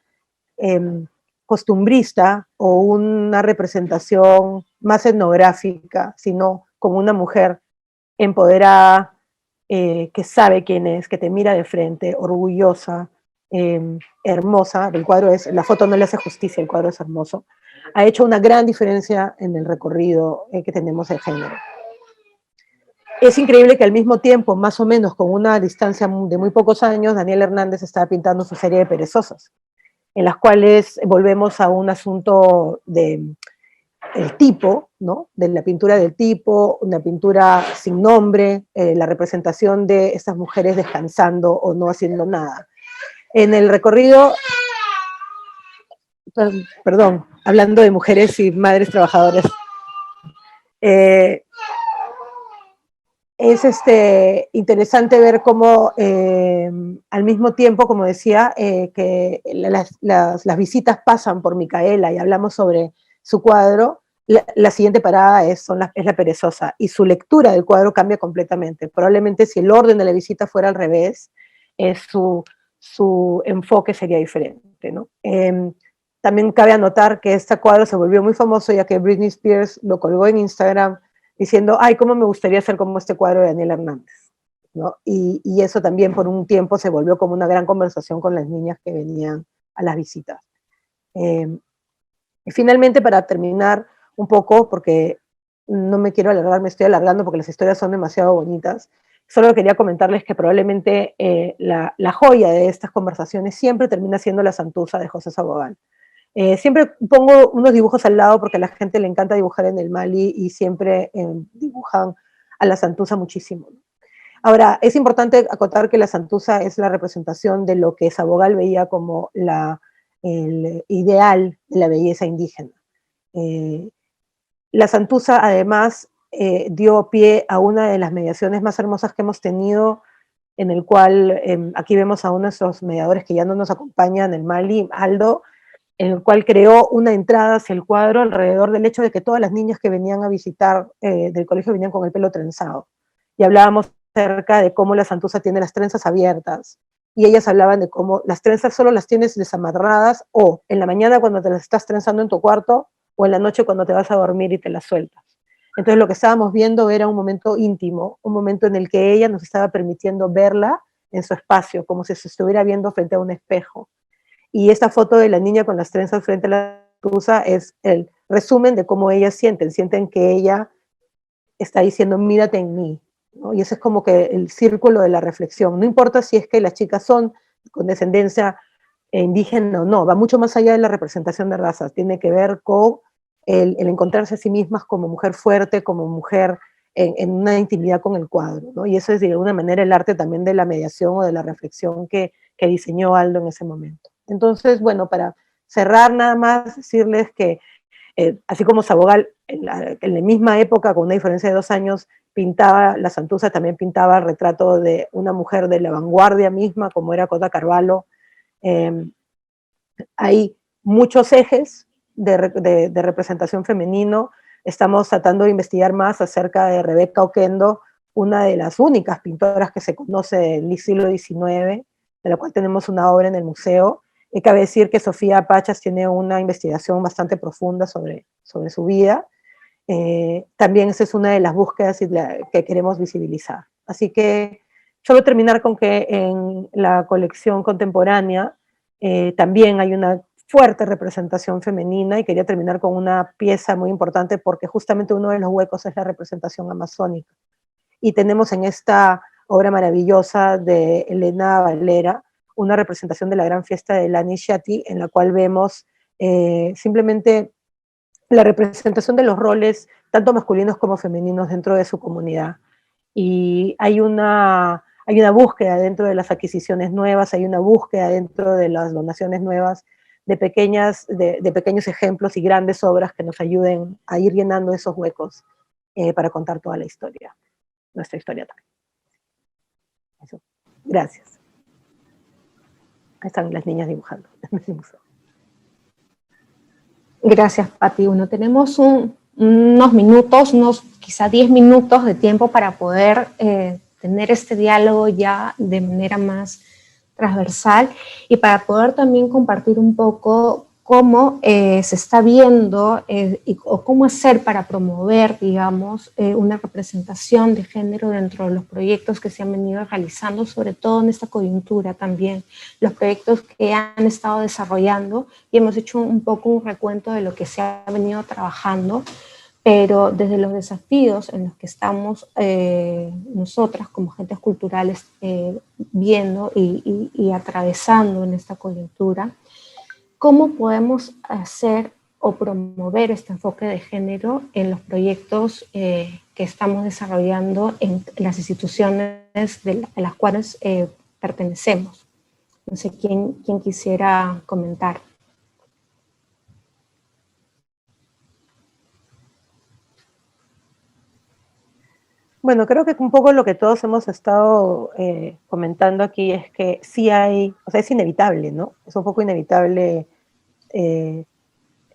costumbrista o una representación más etnográfica, sino como una mujer empoderada, que sabe quién es, que te mira de frente, orgullosa, hermosa. El cuadro la foto no le hace justicia, el cuadro es hermoso. Ha hecho una gran diferencia en el recorrido que tenemos de género. Es increíble que al mismo tiempo, más o menos con una distancia de muy pocos años, Daniel Hernández estaba pintando su serie de Perezosas, en las cuales volvemos a un asunto del tipo, ¿no? De la pintura del tipo, una pintura sin nombre, la representación de estas mujeres descansando o no haciendo nada. En el recorrido, perdón, hablando de mujeres y madres trabajadoras, es interesante ver cómo al mismo tiempo, como decía, que las visitas pasan por Micaela y hablamos sobre su cuadro, la siguiente parada es la Perezosa, y su lectura del cuadro cambia completamente. Probablemente si el orden de la visita fuera al revés, su enfoque sería diferente, ¿no? También cabe anotar que este cuadro se volvió muy famoso ya que Britney Spears lo colgó en Instagram diciendo, ay, cómo me gustaría ser como este cuadro de Daniel Hernández, ¿no? Y eso también por un tiempo se volvió como una gran conversación con las niñas que venían a las visitas. Y finalmente, para terminar un poco, porque no me quiero alargar, me estoy alargando porque las historias son demasiado bonitas, solo quería comentarles que probablemente la joya de estas conversaciones siempre termina siendo La Santuza de José Sabogal. Siempre pongo unos dibujos al lado porque a la gente le encanta dibujar en el Mali y siempre dibujan a la Santuza muchísimo. Ahora, es importante acotar que la Santuza es la representación de lo que Sabogal veía como el ideal de la belleza indígena. La Santuza, además, dio pie a una de las mediaciones más hermosas que hemos tenido, en el cual aquí vemos a uno de nuestros mediadores que ya no nos acompaña en el Mali, Aldo, en el cual creó una entrada hacia el cuadro alrededor del hecho de que todas las niñas que venían a visitar del colegio venían con el pelo trenzado. Y hablábamos acerca de cómo la Santuza tiene las trenzas abiertas. Y ellas hablaban de cómo las trenzas solo las tienes desamarradas o en la mañana cuando te las estás trenzando en tu cuarto o en la noche cuando te vas a dormir y te las sueltas. Entonces lo que estábamos viendo era un momento íntimo, un momento en el que ella nos estaba permitiendo verla en su espacio, como si se estuviera viendo frente a un espejo. Y esta foto de la niña con las trenzas frente a la Santuza es el resumen de cómo ellas sienten que ella está diciendo, mírate en mí, ¿no? Y ese es como que el círculo de la reflexión. No importa si es que las chicas son con descendencia indígena o no, va mucho más allá de la representación de razas, tiene que ver con el encontrarse a sí mismas como mujer fuerte, como mujer en una intimidad con el cuadro, ¿no? Y eso es de alguna manera el arte también de la mediación o de la reflexión que diseñó Aldo en ese momento. Entonces, bueno, para cerrar nada más, decirles que así como Sabogal en la misma época, con una diferencia de 2 años, pintaba, la Santuza también pintaba el retrato de una mujer de la vanguardia misma, como era Cota Carvalho. Hay muchos ejes de representación femenino. Estamos tratando de investigar más acerca de Rebeca Oquendo, una de las únicas pintoras que se conoce del siglo XIX, de la cual tenemos una obra en el museo. Y cabe decir que Sofía Pachas tiene una investigación bastante profunda sobre su vida. También esa es una de las búsquedas que queremos visibilizar. Así que solo terminar con que en la colección contemporánea también hay una fuerte representación femenina, y quería terminar con una pieza muy importante porque justamente uno de los huecos es la representación amazónica. Y tenemos en esta obra maravillosa de Elena Valera una representación de la gran fiesta de la Nishati, en la cual vemos simplemente la representación de los roles, tanto masculinos como femeninos, dentro de su comunidad. Y hay una búsqueda dentro de las adquisiciones nuevas, hay una búsqueda dentro de las donaciones nuevas de pequeños ejemplos y grandes obras que nos ayuden a ir llenando esos huecos para contar toda la historia, nuestra historia también. Eso. Gracias. Ahí están las niñas dibujando en ese museo. Gracias, Pati. Bueno, tenemos unos minutos, quizá 10 minutos de tiempo para poder tener este diálogo ya de manera más transversal y para poder también compartir un poco cómo se está viendo o cómo hacer para promover, digamos, una representación de género dentro de los proyectos que se han venido realizando, sobre todo en esta coyuntura también, los proyectos que han estado desarrollando, y hemos hecho un poco un recuento de lo que se ha venido trabajando, pero desde los desafíos en los que estamos nosotras como agentes culturales viendo y atravesando en esta coyuntura, ¿cómo podemos hacer o promover este enfoque de género en los proyectos que estamos desarrollando en las instituciones a las cuales pertenecemos? No sé quién quisiera comentar. Bueno, creo que un poco lo que todos hemos estado comentando aquí es que sí hay, o sea, es inevitable, ¿no? Es un poco inevitable,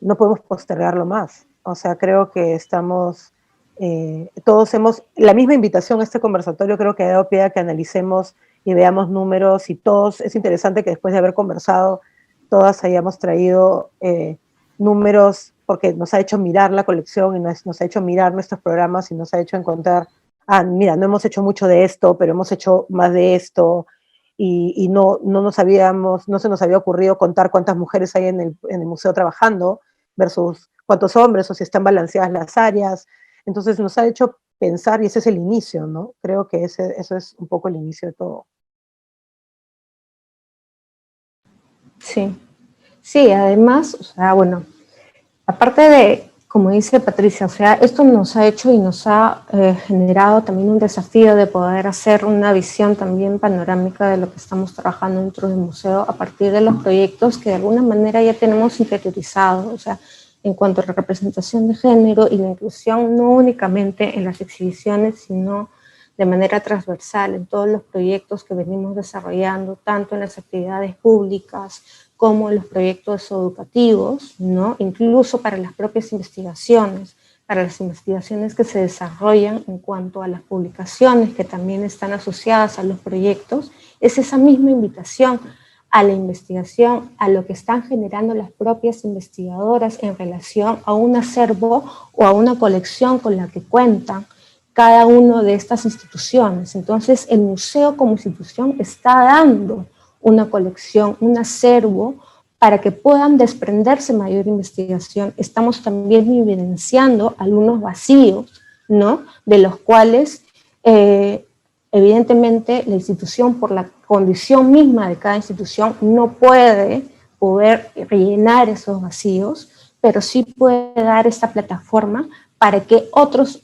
no podemos postergarlo más. O sea, creo que estamos, todos hemos, la misma invitación a este conversatorio creo que ha dado pie a que analicemos y veamos números y todos, es interesante que después de haber conversado, todas hayamos traído números, porque nos ha hecho mirar la colección y nos ha hecho mirar nuestros programas y nos ha hecho encontrar, mira, no hemos hecho mucho de esto, pero hemos hecho más de esto, y no se nos había ocurrido contar cuántas mujeres hay en el museo trabajando versus cuántos hombres, o si están balanceadas las áreas. Entonces nos ha hecho pensar, y ese es el inicio, ¿no? Creo que eso es un poco el inicio de todo. Sí, sí, además, o sea, bueno, aparte de, como dice Patricia, o sea, esto nos ha hecho y nos ha generado también un desafío de poder hacer una visión también panorámica de lo que estamos trabajando dentro del museo a partir de los proyectos que de alguna manera ya tenemos interiorizados, o sea, en cuanto a la representación de género y la inclusión no únicamente en las exhibiciones, sino de manera transversal en todos los proyectos que venimos desarrollando, tanto en las actividades públicas como en los proyectos educativos, ¿no? Incluso para las propias investigaciones, para las investigaciones que se desarrollan en cuanto a las publicaciones que también están asociadas a los proyectos, es esa misma invitación a la investigación, a lo que están generando las propias investigadoras en relación a un acervo o a una colección con la que cuentan cada una de estas instituciones. Entonces, el museo como institución está dando una colección, un acervo, para que puedan desprenderse mayor investigación. Estamos también evidenciando algunos vacíos, ¿no? De los cuales, evidentemente, la institución, por la condición misma de cada institución, no puede poder rellenar esos vacíos, pero sí puede dar esta plataforma para que otros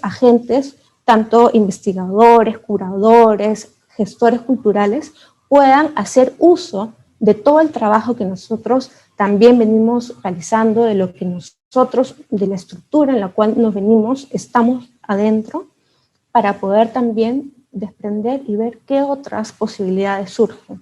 agentes, tanto investigadores, curadores, gestores culturales, puedan hacer uso de todo el trabajo que nosotros también venimos realizando, de lo que nosotros, de la estructura en la cual nos venimos, estamos adentro, para poder también desprender y ver qué otras posibilidades surgen.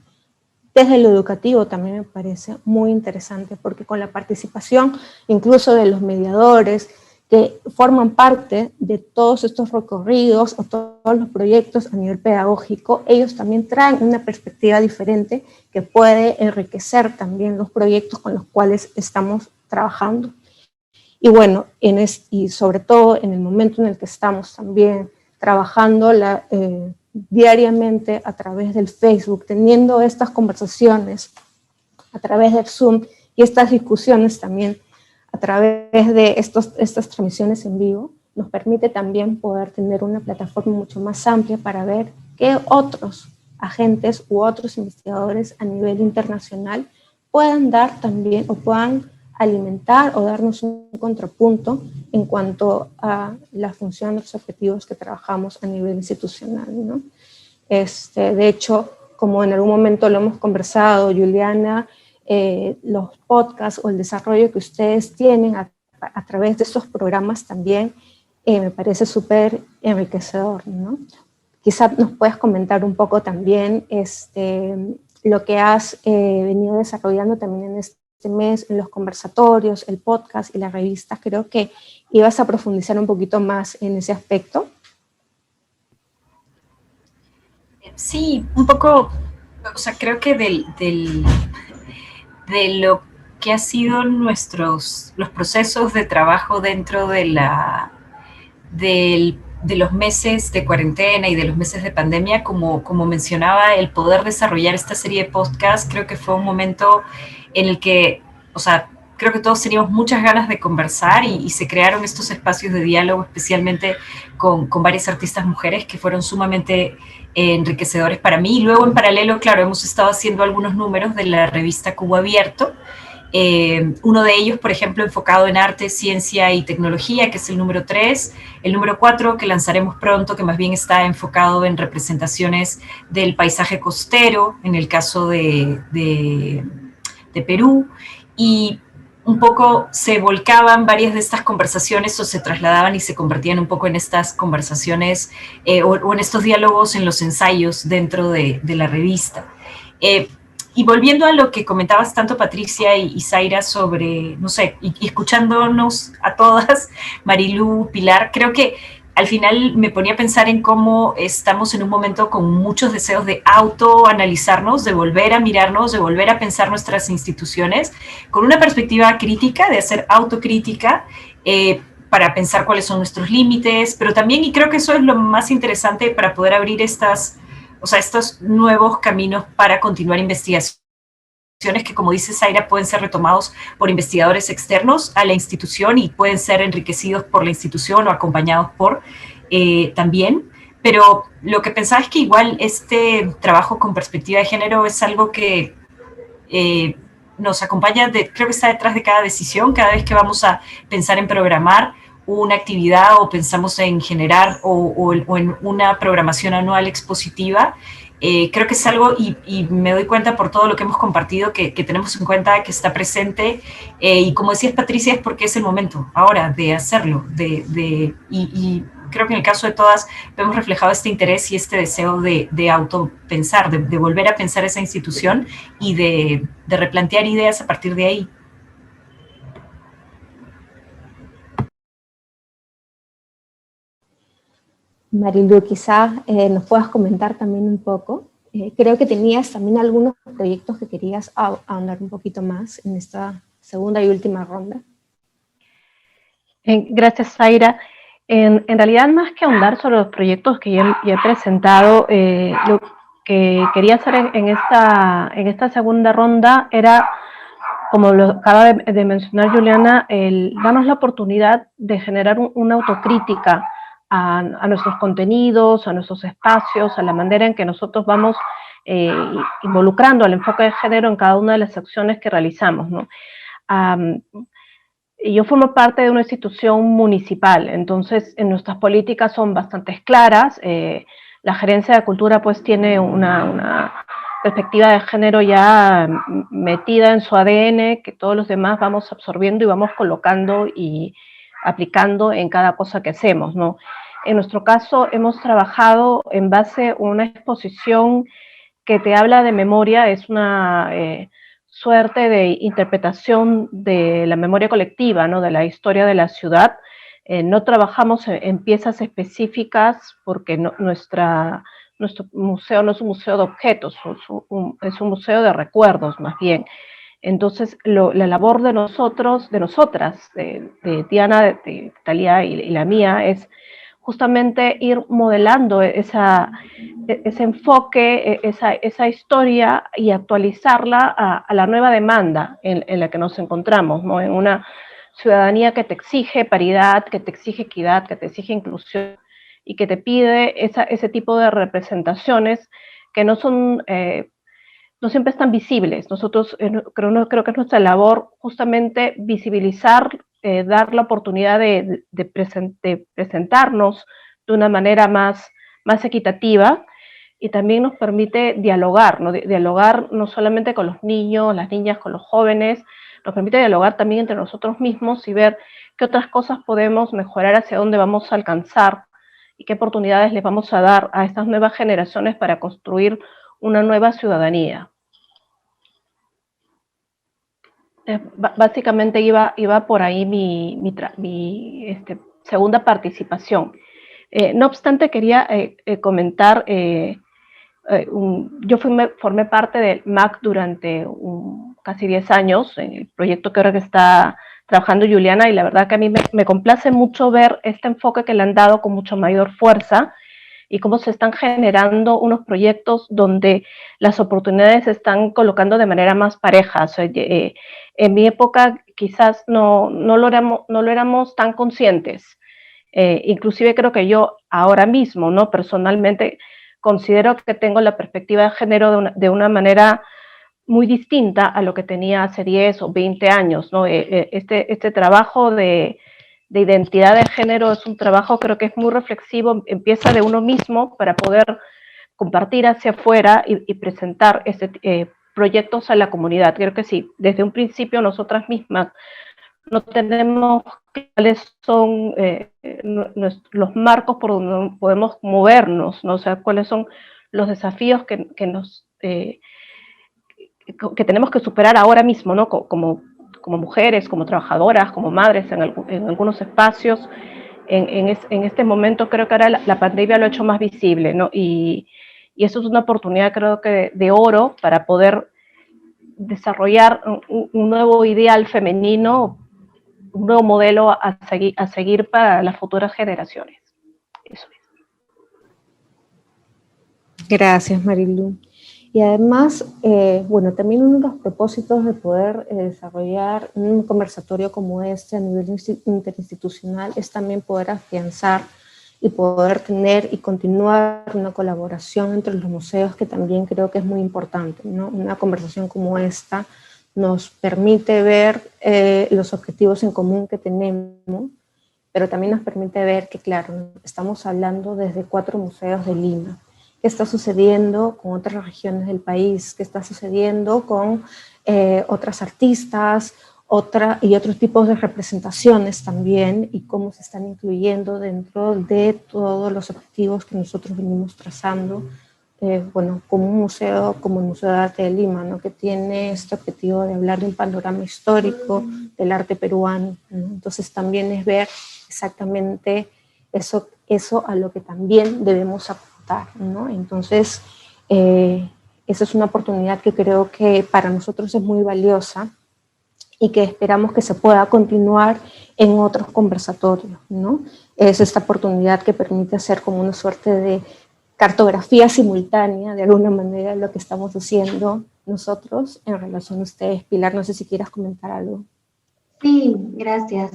Desde lo educativo también me parece muy interesante, porque con la participación incluso de los mediadores, que forman parte de todos estos recorridos o todos los proyectos a nivel pedagógico, ellos también traen una perspectiva diferente que puede enriquecer también los proyectos con los cuales estamos trabajando. Y bueno, y sobre todo en el momento en el que estamos también trabajando diariamente a través del Facebook, teniendo estas conversaciones a través del Zoom y estas discusiones también a través de estas transmisiones en vivo, nos permite también poder tener una plataforma mucho más amplia para ver qué otros agentes u otros investigadores a nivel internacional puedan dar también o puedan alimentar o darnos un contrapunto en cuanto a la función de los objetivos que trabajamos a nivel institucional, ¿no? De hecho, como en algún momento lo hemos conversado, Juliana, los podcasts o el desarrollo que ustedes tienen a través de estos programas también me parece súper enriquecedor, ¿no? Quizás nos puedes comentar un poco también lo que has venido desarrollando también en este mes, en los conversatorios, el podcast y las revistas. Creo que ibas a profundizar un poquito más en ese aspecto. Sí, un poco, o sea, creo que de lo qué ha sido los procesos de trabajo dentro de de los meses de cuarentena y de los meses de pandemia. Como mencionaba, el poder desarrollar esta serie de podcasts creo que fue un momento en el que, o sea, creo que todos teníamos muchas ganas de conversar y se crearon estos espacios de diálogo, especialmente con varias artistas mujeres que fueron sumamente enriquecedores para mí. Y luego en paralelo, claro, hemos estado haciendo algunos números de la revista Cubo Abierto, uno de ellos, por ejemplo, enfocado en arte, ciencia y tecnología, que es el número 3, el número 4, que lanzaremos pronto, que más bien está enfocado en representaciones del paisaje costero, en el caso de Perú, y un poco se volcaban varias de estas conversaciones o se trasladaban y se convertían un poco en estas conversaciones o en estos diálogos en los ensayos dentro de la revista. Y volviendo a lo que comentabas tanto Patricia y Zaira sobre, no sé, y escuchándonos a todas, Marilú, Pilar, creo que al final me ponía a pensar en cómo estamos en un momento con muchos deseos de autoanalizarnos, de volver a mirarnos, de volver a pensar nuestras instituciones con una perspectiva crítica, de hacer autocrítica, para pensar cuáles son nuestros límites, pero también, y creo que eso es lo más interesante para poder abrir estos nuevos caminos para continuar investigaciones que, como dice Zaira, pueden ser retomados por investigadores externos a la institución y pueden ser enriquecidos por la institución o acompañados por también. Pero lo que pensaba es que igual este trabajo con perspectiva de género es algo que nos acompaña, creo que está detrás de cada decisión, cada vez que vamos a pensar en programar una actividad o pensamos en generar o en una programación anual expositiva. Creo que es algo, y me doy cuenta por todo lo que hemos compartido, que tenemos en cuenta, que está presente, y como decías Patricia, es porque es el momento ahora de hacerlo, y creo que en el caso de todas vemos reflejado este interés y este deseo de autopensar, de volver a pensar esa institución y de replantear ideas a partir de ahí. Marilu, quizás nos puedas comentar también un poco. Creo que tenías también algunos proyectos que querías ahondar un poquito más en esta segunda y última ronda. Gracias, Zaira. En realidad, más que ahondar sobre los proyectos que ya he presentado, lo que quería hacer en esta segunda ronda era, como lo acaba de mencionar Juliana, darnos la oportunidad de generar una autocrítica a nuestros contenidos, a nuestros espacios, a la manera en que nosotros vamos involucrando al enfoque de género en cada una de las acciones que realizamos, ¿no? Yo formo parte de una institución municipal, entonces nuestras políticas son bastante claras. La Gerencia de Cultura pues tiene una perspectiva de género ya metida en su ADN, que todos los demás vamos absorbiendo y vamos colocando y aplicando en cada cosa que hacemos, ¿no? En nuestro caso hemos trabajado en base a una exposición que te habla de memoria, es una suerte de interpretación de la memoria colectiva, ¿no? De la historia de la ciudad. No trabajamos en piezas específicas porque nuestro museo no es un museo de objetos, es un museo de recuerdos más bien. Entonces, la labor de nosotras, de Diana, de Talía y la mía, es justamente ir modelando ese enfoque, esa historia y actualizarla a la nueva demanda en la que nos encontramos, ¿no? En una ciudadanía que te exige paridad, que te exige equidad, que te exige inclusión y que te pide ese tipo de representaciones que no son... no siempre están visibles. Nosotros creo que es nuestra labor justamente visibilizar, dar la oportunidad de presentarnos de una manera más equitativa, y también nos permite dialogar, ¿no? Dialogar no solamente con los niños, las niñas, con los jóvenes, nos permite dialogar también entre nosotros mismos y ver qué otras cosas podemos mejorar, hacia dónde vamos a alcanzar y qué oportunidades les vamos a dar a estas nuevas generaciones para construir una nueva ciudadanía. Básicamente iba por ahí mi segunda participación. No obstante, quería comentar, yo formé parte del MAC durante casi 10 años, en el proyecto que ahora que está trabajando Juliana, y la verdad que a mí me complace mucho ver este enfoque que le han dado con mucho mayor fuerza y cómo se están generando unos proyectos donde las oportunidades se están colocando de manera más pareja. O sea, en mi época quizás no lo éramos tan conscientes. Inclusive creo que yo ahora mismo, ¿no? Personalmente considero que tengo la perspectiva de género de una manera muy distinta a lo que tenía hace 10 o 20 años, ¿no? Este trabajo de identidad de género es un trabajo, creo que es muy reflexivo, empieza de uno mismo para poder compartir hacia afuera y presentar proyectos a la comunidad. Creo que sí, desde un principio nosotras mismas no tenemos cuáles son los marcos por donde podemos movernos, ¿no? O sea, cuáles son los desafíos que tenemos que superar ahora mismo, ¿no? Como mujeres, como trabajadoras, como madres en algunos espacios. En este momento creo que ahora la pandemia lo ha hecho más visible, ¿no? Y eso es una oportunidad, creo que de oro para poder desarrollar un nuevo ideal femenino, un nuevo modelo a seguir para las futuras generaciones. Eso es. Gracias, Marilu. Y además, bueno, también uno de los propósitos de poder desarrollar un conversatorio como este a nivel interinstitucional es también poder afianzar y poder tener y continuar una colaboración entre los museos, que también creo que es muy importante, ¿no? Una conversación como esta nos permite ver los objetivos en común que tenemos, pero también nos permite ver que, claro, estamos hablando desde 4 museos de Lima. ¿Qué está sucediendo con otras regiones del país? ¿Qué está sucediendo con otras artistas y otros tipos de representaciones también? Y cómo se están incluyendo dentro de todos los objetivos que nosotros venimos trazando, bueno, como un museo, como el Museo de Arte de Lima, ¿no? Que tiene este objetivo de hablar de un panorama histórico del arte peruano, ¿no? Entonces también es ver exactamente eso a lo que también debemos apuntar, ¿no? Entonces, esa es una oportunidad que creo que para nosotros es muy valiosa y que esperamos que se pueda continuar en otros conversatorios, ¿no? Es esta oportunidad que permite hacer como una suerte de cartografía simultánea, de alguna manera, lo que estamos haciendo nosotros en relación a ustedes. Pilar, no sé si quieras comentar algo. Sí, gracias.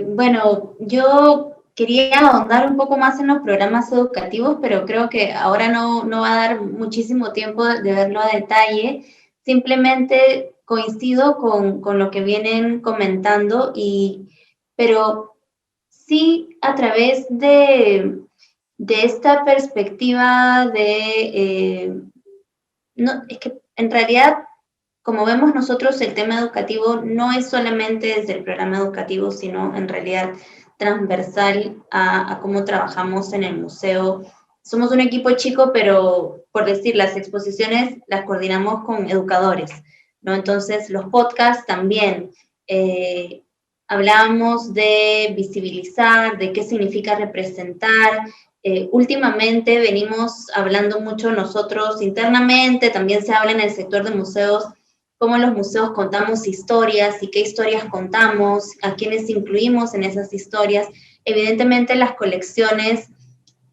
Bueno, yo quería ahondar un poco más en los programas educativos, pero creo que ahora no va a dar muchísimo tiempo de verlo a detalle. Simplemente coincido con lo que vienen comentando, pero sí a través de esta perspectiva no, es que en realidad, como vemos nosotros, el tema educativo no es solamente desde el programa educativo, sino en realidad transversal a cómo trabajamos en el museo. Somos un equipo chico, pero por decir, las exposiciones las coordinamos con educadores, ¿no? Entonces, los podcasts también. Hablábamos de visibilizar, de qué significa representar. Últimamente venimos hablando mucho nosotros internamente, también se habla en el sector de museos, cómo los museos contamos historias y qué historias contamos, a quiénes incluimos en esas historias. Evidentemente las colecciones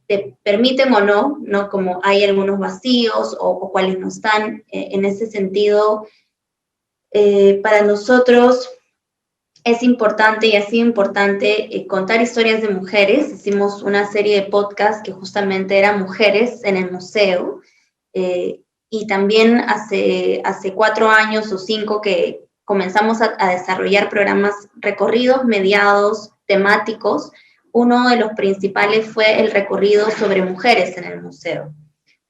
te permiten o no, ¿no? Como hay algunos vacíos o cuáles no están. En ese sentido, para nosotros es importante y ha sido importante contar historias de mujeres. Hicimos una serie de podcasts que justamente eran mujeres en el museo. Y también hace 4 años o 5 que comenzamos a desarrollar programas recorridos, mediados, temáticos. Uno de los principales fue el recorrido sobre mujeres en el museo,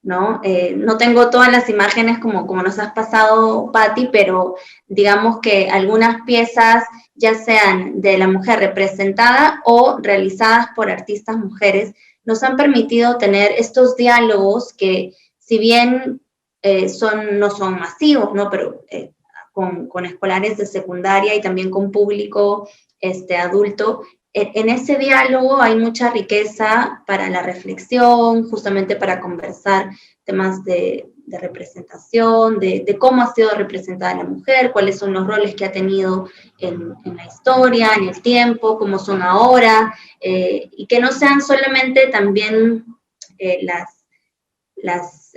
¿no? No tengo todas las imágenes como nos has pasado, Patti, pero digamos que algunas piezas, ya sean de la mujer representada o realizadas por artistas mujeres, nos han permitido tener estos diálogos que, si bien no son masivos, ¿no? Pero con escolares de secundaria y también con público adulto, en ese diálogo hay mucha riqueza para la reflexión, justamente para conversar temas de de representación, de cómo ha sido representada la mujer, cuáles son los roles que ha tenido en la historia, en el tiempo, cómo son ahora, y que no sean solamente también las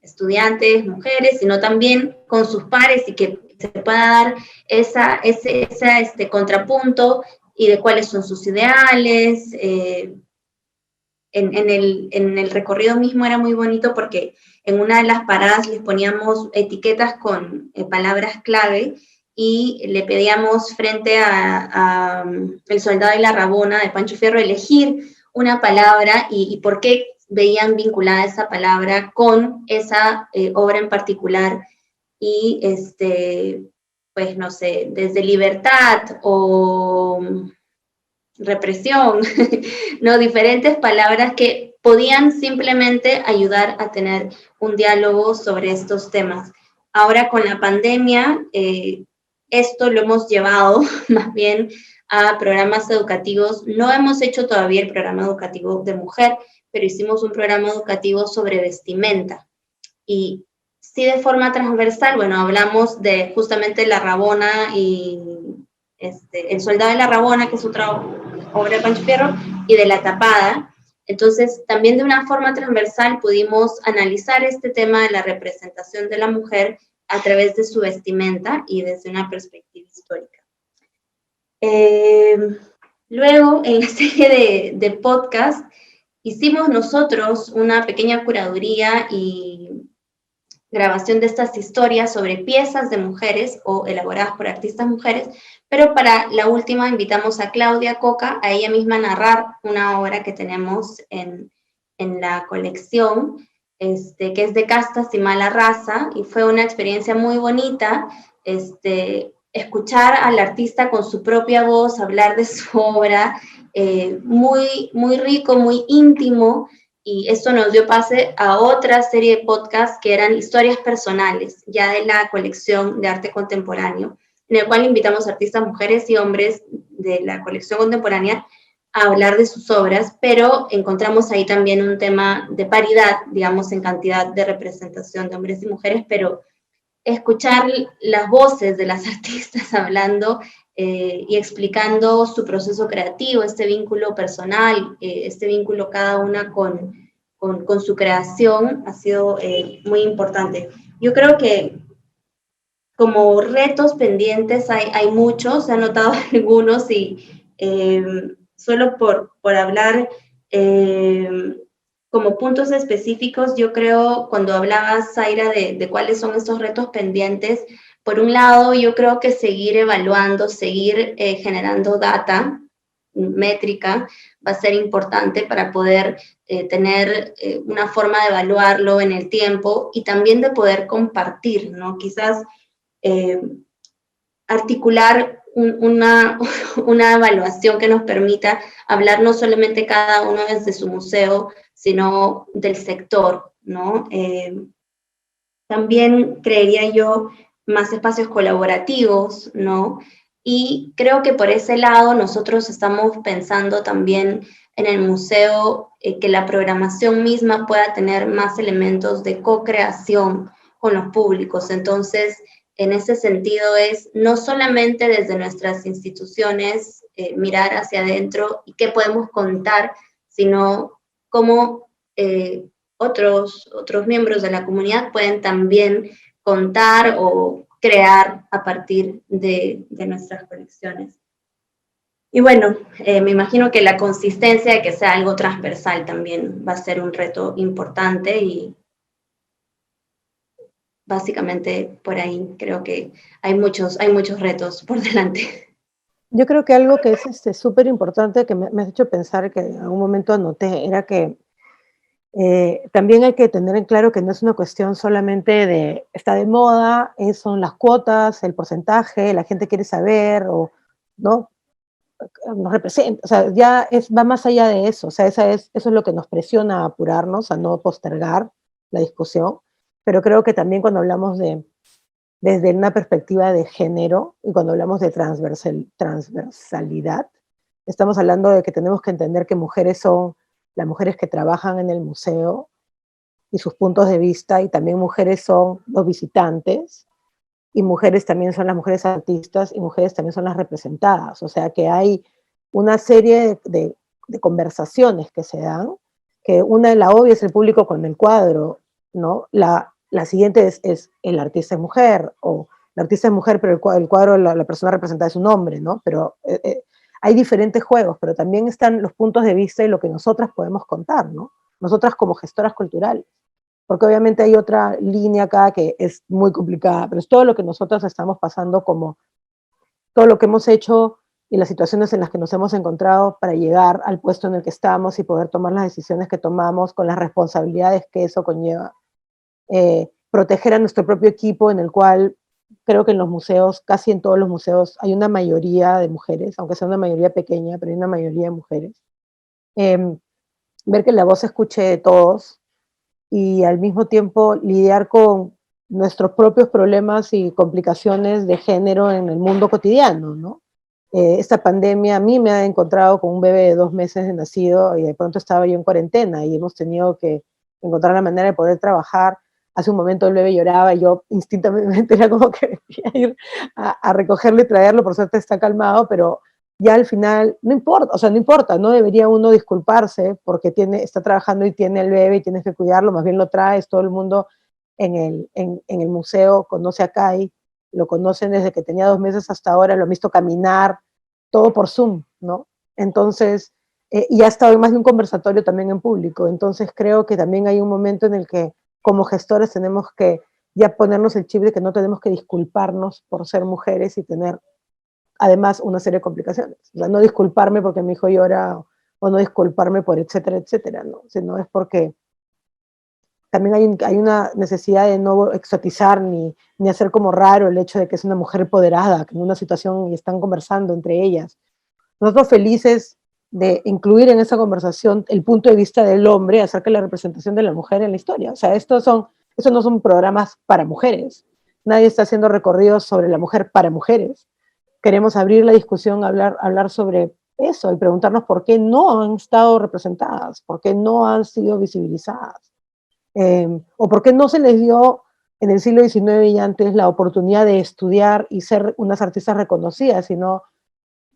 estudiantes, mujeres, sino también con sus pares y que se pueda dar ese contrapunto y de cuáles son sus ideales. En el recorrido mismo era muy bonito porque en una de las paradas les poníamos etiquetas con palabras clave y le pedíamos frente a El soldado y la Rabona de Pancho Fierro elegir una palabra y por qué veían vinculada esa palabra con esa obra en particular. Y pues no sé, desde libertad o represión, ¿no? Diferentes palabras que podían simplemente ayudar a tener un diálogo sobre estos temas. Ahora con la pandemia, esto lo hemos llevado más bien a programas educativos. No hemos hecho todavía el programa educativo de mujer, pero hicimos un programa educativo sobre vestimenta. Y sí, de forma transversal, bueno, hablamos de justamente La Rabona y El soldado de la Rabona, que es otra obra de Pancho Fierro, y de La Tapada. Entonces, también de una forma transversal pudimos analizar este tema de la representación de la mujer a través de su vestimenta y desde una perspectiva histórica. Luego, en la serie de podcast, hicimos nosotros una pequeña curaduría y grabación de estas historias sobre piezas de mujeres o elaboradas por artistas mujeres, pero para la última invitamos a Claudia Coca, a ella misma narrar una obra que tenemos en la colección, que es de castas y mala raza, y fue una experiencia muy bonita, escuchar al artista con su propia voz, hablar de su obra, muy, muy rico, muy íntimo, y esto nos dio pase a otra serie de podcasts que eran historias personales, ya de la colección de arte contemporáneo, en el cual invitamos a artistas mujeres y hombres de la colección contemporánea a hablar de sus obras, pero encontramos ahí también un tema de paridad, digamos, en cantidad de representación de hombres y mujeres, pero escuchar las voces de las artistas hablando y explicando su proceso creativo, este vínculo personal, este vínculo cada una con su creación, ha sido muy importante. Yo creo que como retos pendientes hay muchos, he anotado algunos y solo por hablar como puntos específicos, yo creo, cuando hablabas, Zaira, de cuáles son estos retos pendientes, por un lado, yo creo que seguir evaluando, seguir generando data, métrica, va a ser importante para poder tener una forma de evaluarlo en el tiempo y también de poder compartir, ¿no? Quizás articular una evaluación que nos permita hablar no solamente cada uno desde su museo, sino del sector, ¿no? También creería yo más espacios colaborativos, ¿no? Y creo que por ese lado nosotros estamos pensando también en el museo que la programación misma pueda tener más elementos de co-creación con los públicos. Entonces, en ese sentido es no solamente desde nuestras instituciones mirar hacia adentro y qué podemos contar, sino cómo otros miembros de la comunidad pueden también contar o crear a partir de nuestras colecciones. Y bueno, me imagino que la consistencia de que sea algo transversal también va a ser un reto importante y básicamente por ahí creo que hay muchos retos por delante. Yo creo que algo que es súper importante, que me has hecho pensar, que en algún momento anoté, era que también hay que tener en claro que no es una cuestión solamente de, está de moda, son las cuotas, el porcentaje, la gente quiere saber, o no, nos representa, o sea, ya va más allá de eso, o sea, eso es lo que nos presiona a apurarnos, a no postergar la discusión, pero creo que también cuando hablamos desde una perspectiva de género, y cuando hablamos de transversalidad, estamos hablando de que tenemos que entender que mujeres son las mujeres que trabajan en el museo y sus puntos de vista, y también mujeres son los visitantes, y mujeres también son las mujeres artistas, y mujeres también son las representadas. O sea que hay una serie de conversaciones que se dan, que una de la obvia es el público con el cuadro, ¿no? La siguiente es el artista es mujer, o la artista es mujer, pero el cuadro, la persona representada es un hombre, ¿no? Pero hay diferentes juegos, pero también están los puntos de vista y lo que nosotras podemos contar, ¿no? Nosotras como gestoras culturales. Porque obviamente hay otra línea acá que es muy complicada, pero es todo lo que nosotros estamos pasando, como todo lo que hemos hecho y las situaciones en las que nos hemos encontrado para llegar al puesto en el que estamos y poder tomar las decisiones que tomamos con las responsabilidades que eso conlleva. Proteger a nuestro propio equipo, en el cual creo que en los museos, casi en todos los museos, hay una mayoría de mujeres, aunque sea una mayoría pequeña, pero hay una mayoría de mujeres. Ver que la voz se escuche de todos, y al mismo tiempo lidiar con nuestros propios problemas y complicaciones de género en el mundo cotidiano, ¿no? Esta pandemia a mí me ha encontrado con un bebé de 2 meses de nacido, y de pronto estaba yo en cuarentena y hemos tenido que encontrar la manera de poder trabajar. Hace un momento el bebé lloraba y yo instintivamente era como que quería ir a recogerlo y traerlo, por suerte está calmado, pero ya al final no importa, o sea, no importa, no debería uno disculparse porque está trabajando y tiene el bebé y tienes que cuidarlo, más bien lo traes. Todo el mundo en el museo conoce a Kai, lo conocen desde que tenía 2 meses hasta ahora, lo han visto caminar, todo por Zoom, ¿no? Entonces, y ha estado en más de un conversatorio también en público. Entonces creo que también hay un momento en el que como gestores tenemos que ya ponernos el chip de que no tenemos que disculparnos por ser mujeres y tener además una serie de complicaciones. O sea, no disculparme porque mi hijo llora, o no disculparme por etcétera, etcétera, ¿no? Sino es porque también hay una necesidad de no exotizar ni hacer como raro el hecho de que es una mujer empoderada, que en una situación y están conversando entre ellas. Nosotros felices de incluir en esa conversación el punto de vista del hombre acerca de la representación de la mujer en la historia. O sea, estos no son programas para mujeres. Nadie está haciendo recorridos sobre la mujer para mujeres. Queremos abrir la discusión, hablar sobre eso y preguntarnos por qué no han estado representadas, por qué no han sido visibilizadas, o por qué no se les dio en el siglo XIX y antes la oportunidad de estudiar y ser unas artistas reconocidas, sino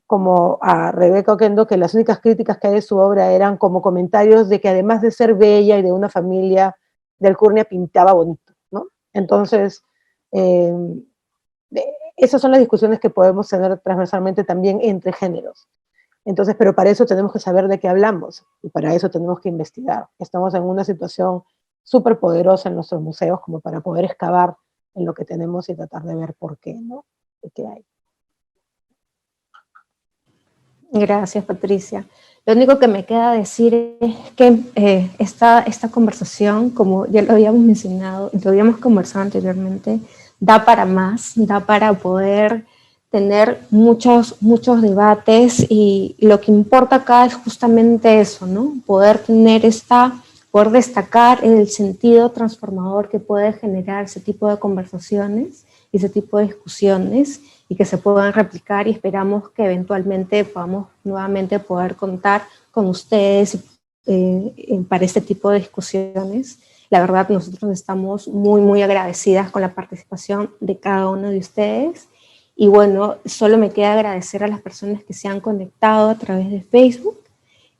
como a Rebecca Oquendo, que las únicas críticas que hay de su obra eran como comentarios de que además de ser bella y de una familia de alcurnia, pintaba bonito, ¿no? Entonces, esas son las discusiones que podemos tener transversalmente también entre géneros. Entonces, pero para eso tenemos que saber de qué hablamos, y para eso tenemos que investigar. Estamos en una situación súper poderosa en nuestros museos como para poder excavar en lo que tenemos y tratar de ver por qué, ¿no? ¿Y qué hay? Gracias, Patricia. Lo único que me queda decir es que esta conversación, como ya lo habíamos mencionado, lo habíamos conversado anteriormente, da para más, da para poder tener muchos debates, y lo que importa acá es justamente eso, ¿no? Poder destacar el sentido transformador que puede generar ese tipo de conversaciones y ese tipo de discusiones, y que se puedan replicar, y esperamos que eventualmente podamos nuevamente poder contar con ustedes para este tipo de discusiones. La verdad, nosotros estamos muy agradecidas con la participación de cada uno de ustedes. Y bueno, solo me queda agradecer a las personas que se han conectado a través de Facebook,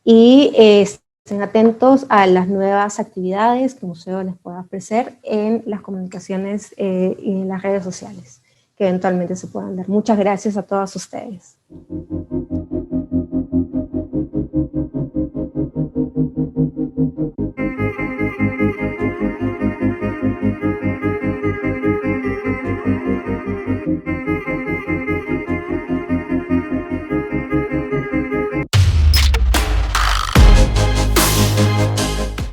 y estén atentos a las nuevas actividades que el museo les pueda ofrecer en las comunicaciones y en las redes sociales que eventualmente se puedan dar. Muchas gracias a todos ustedes.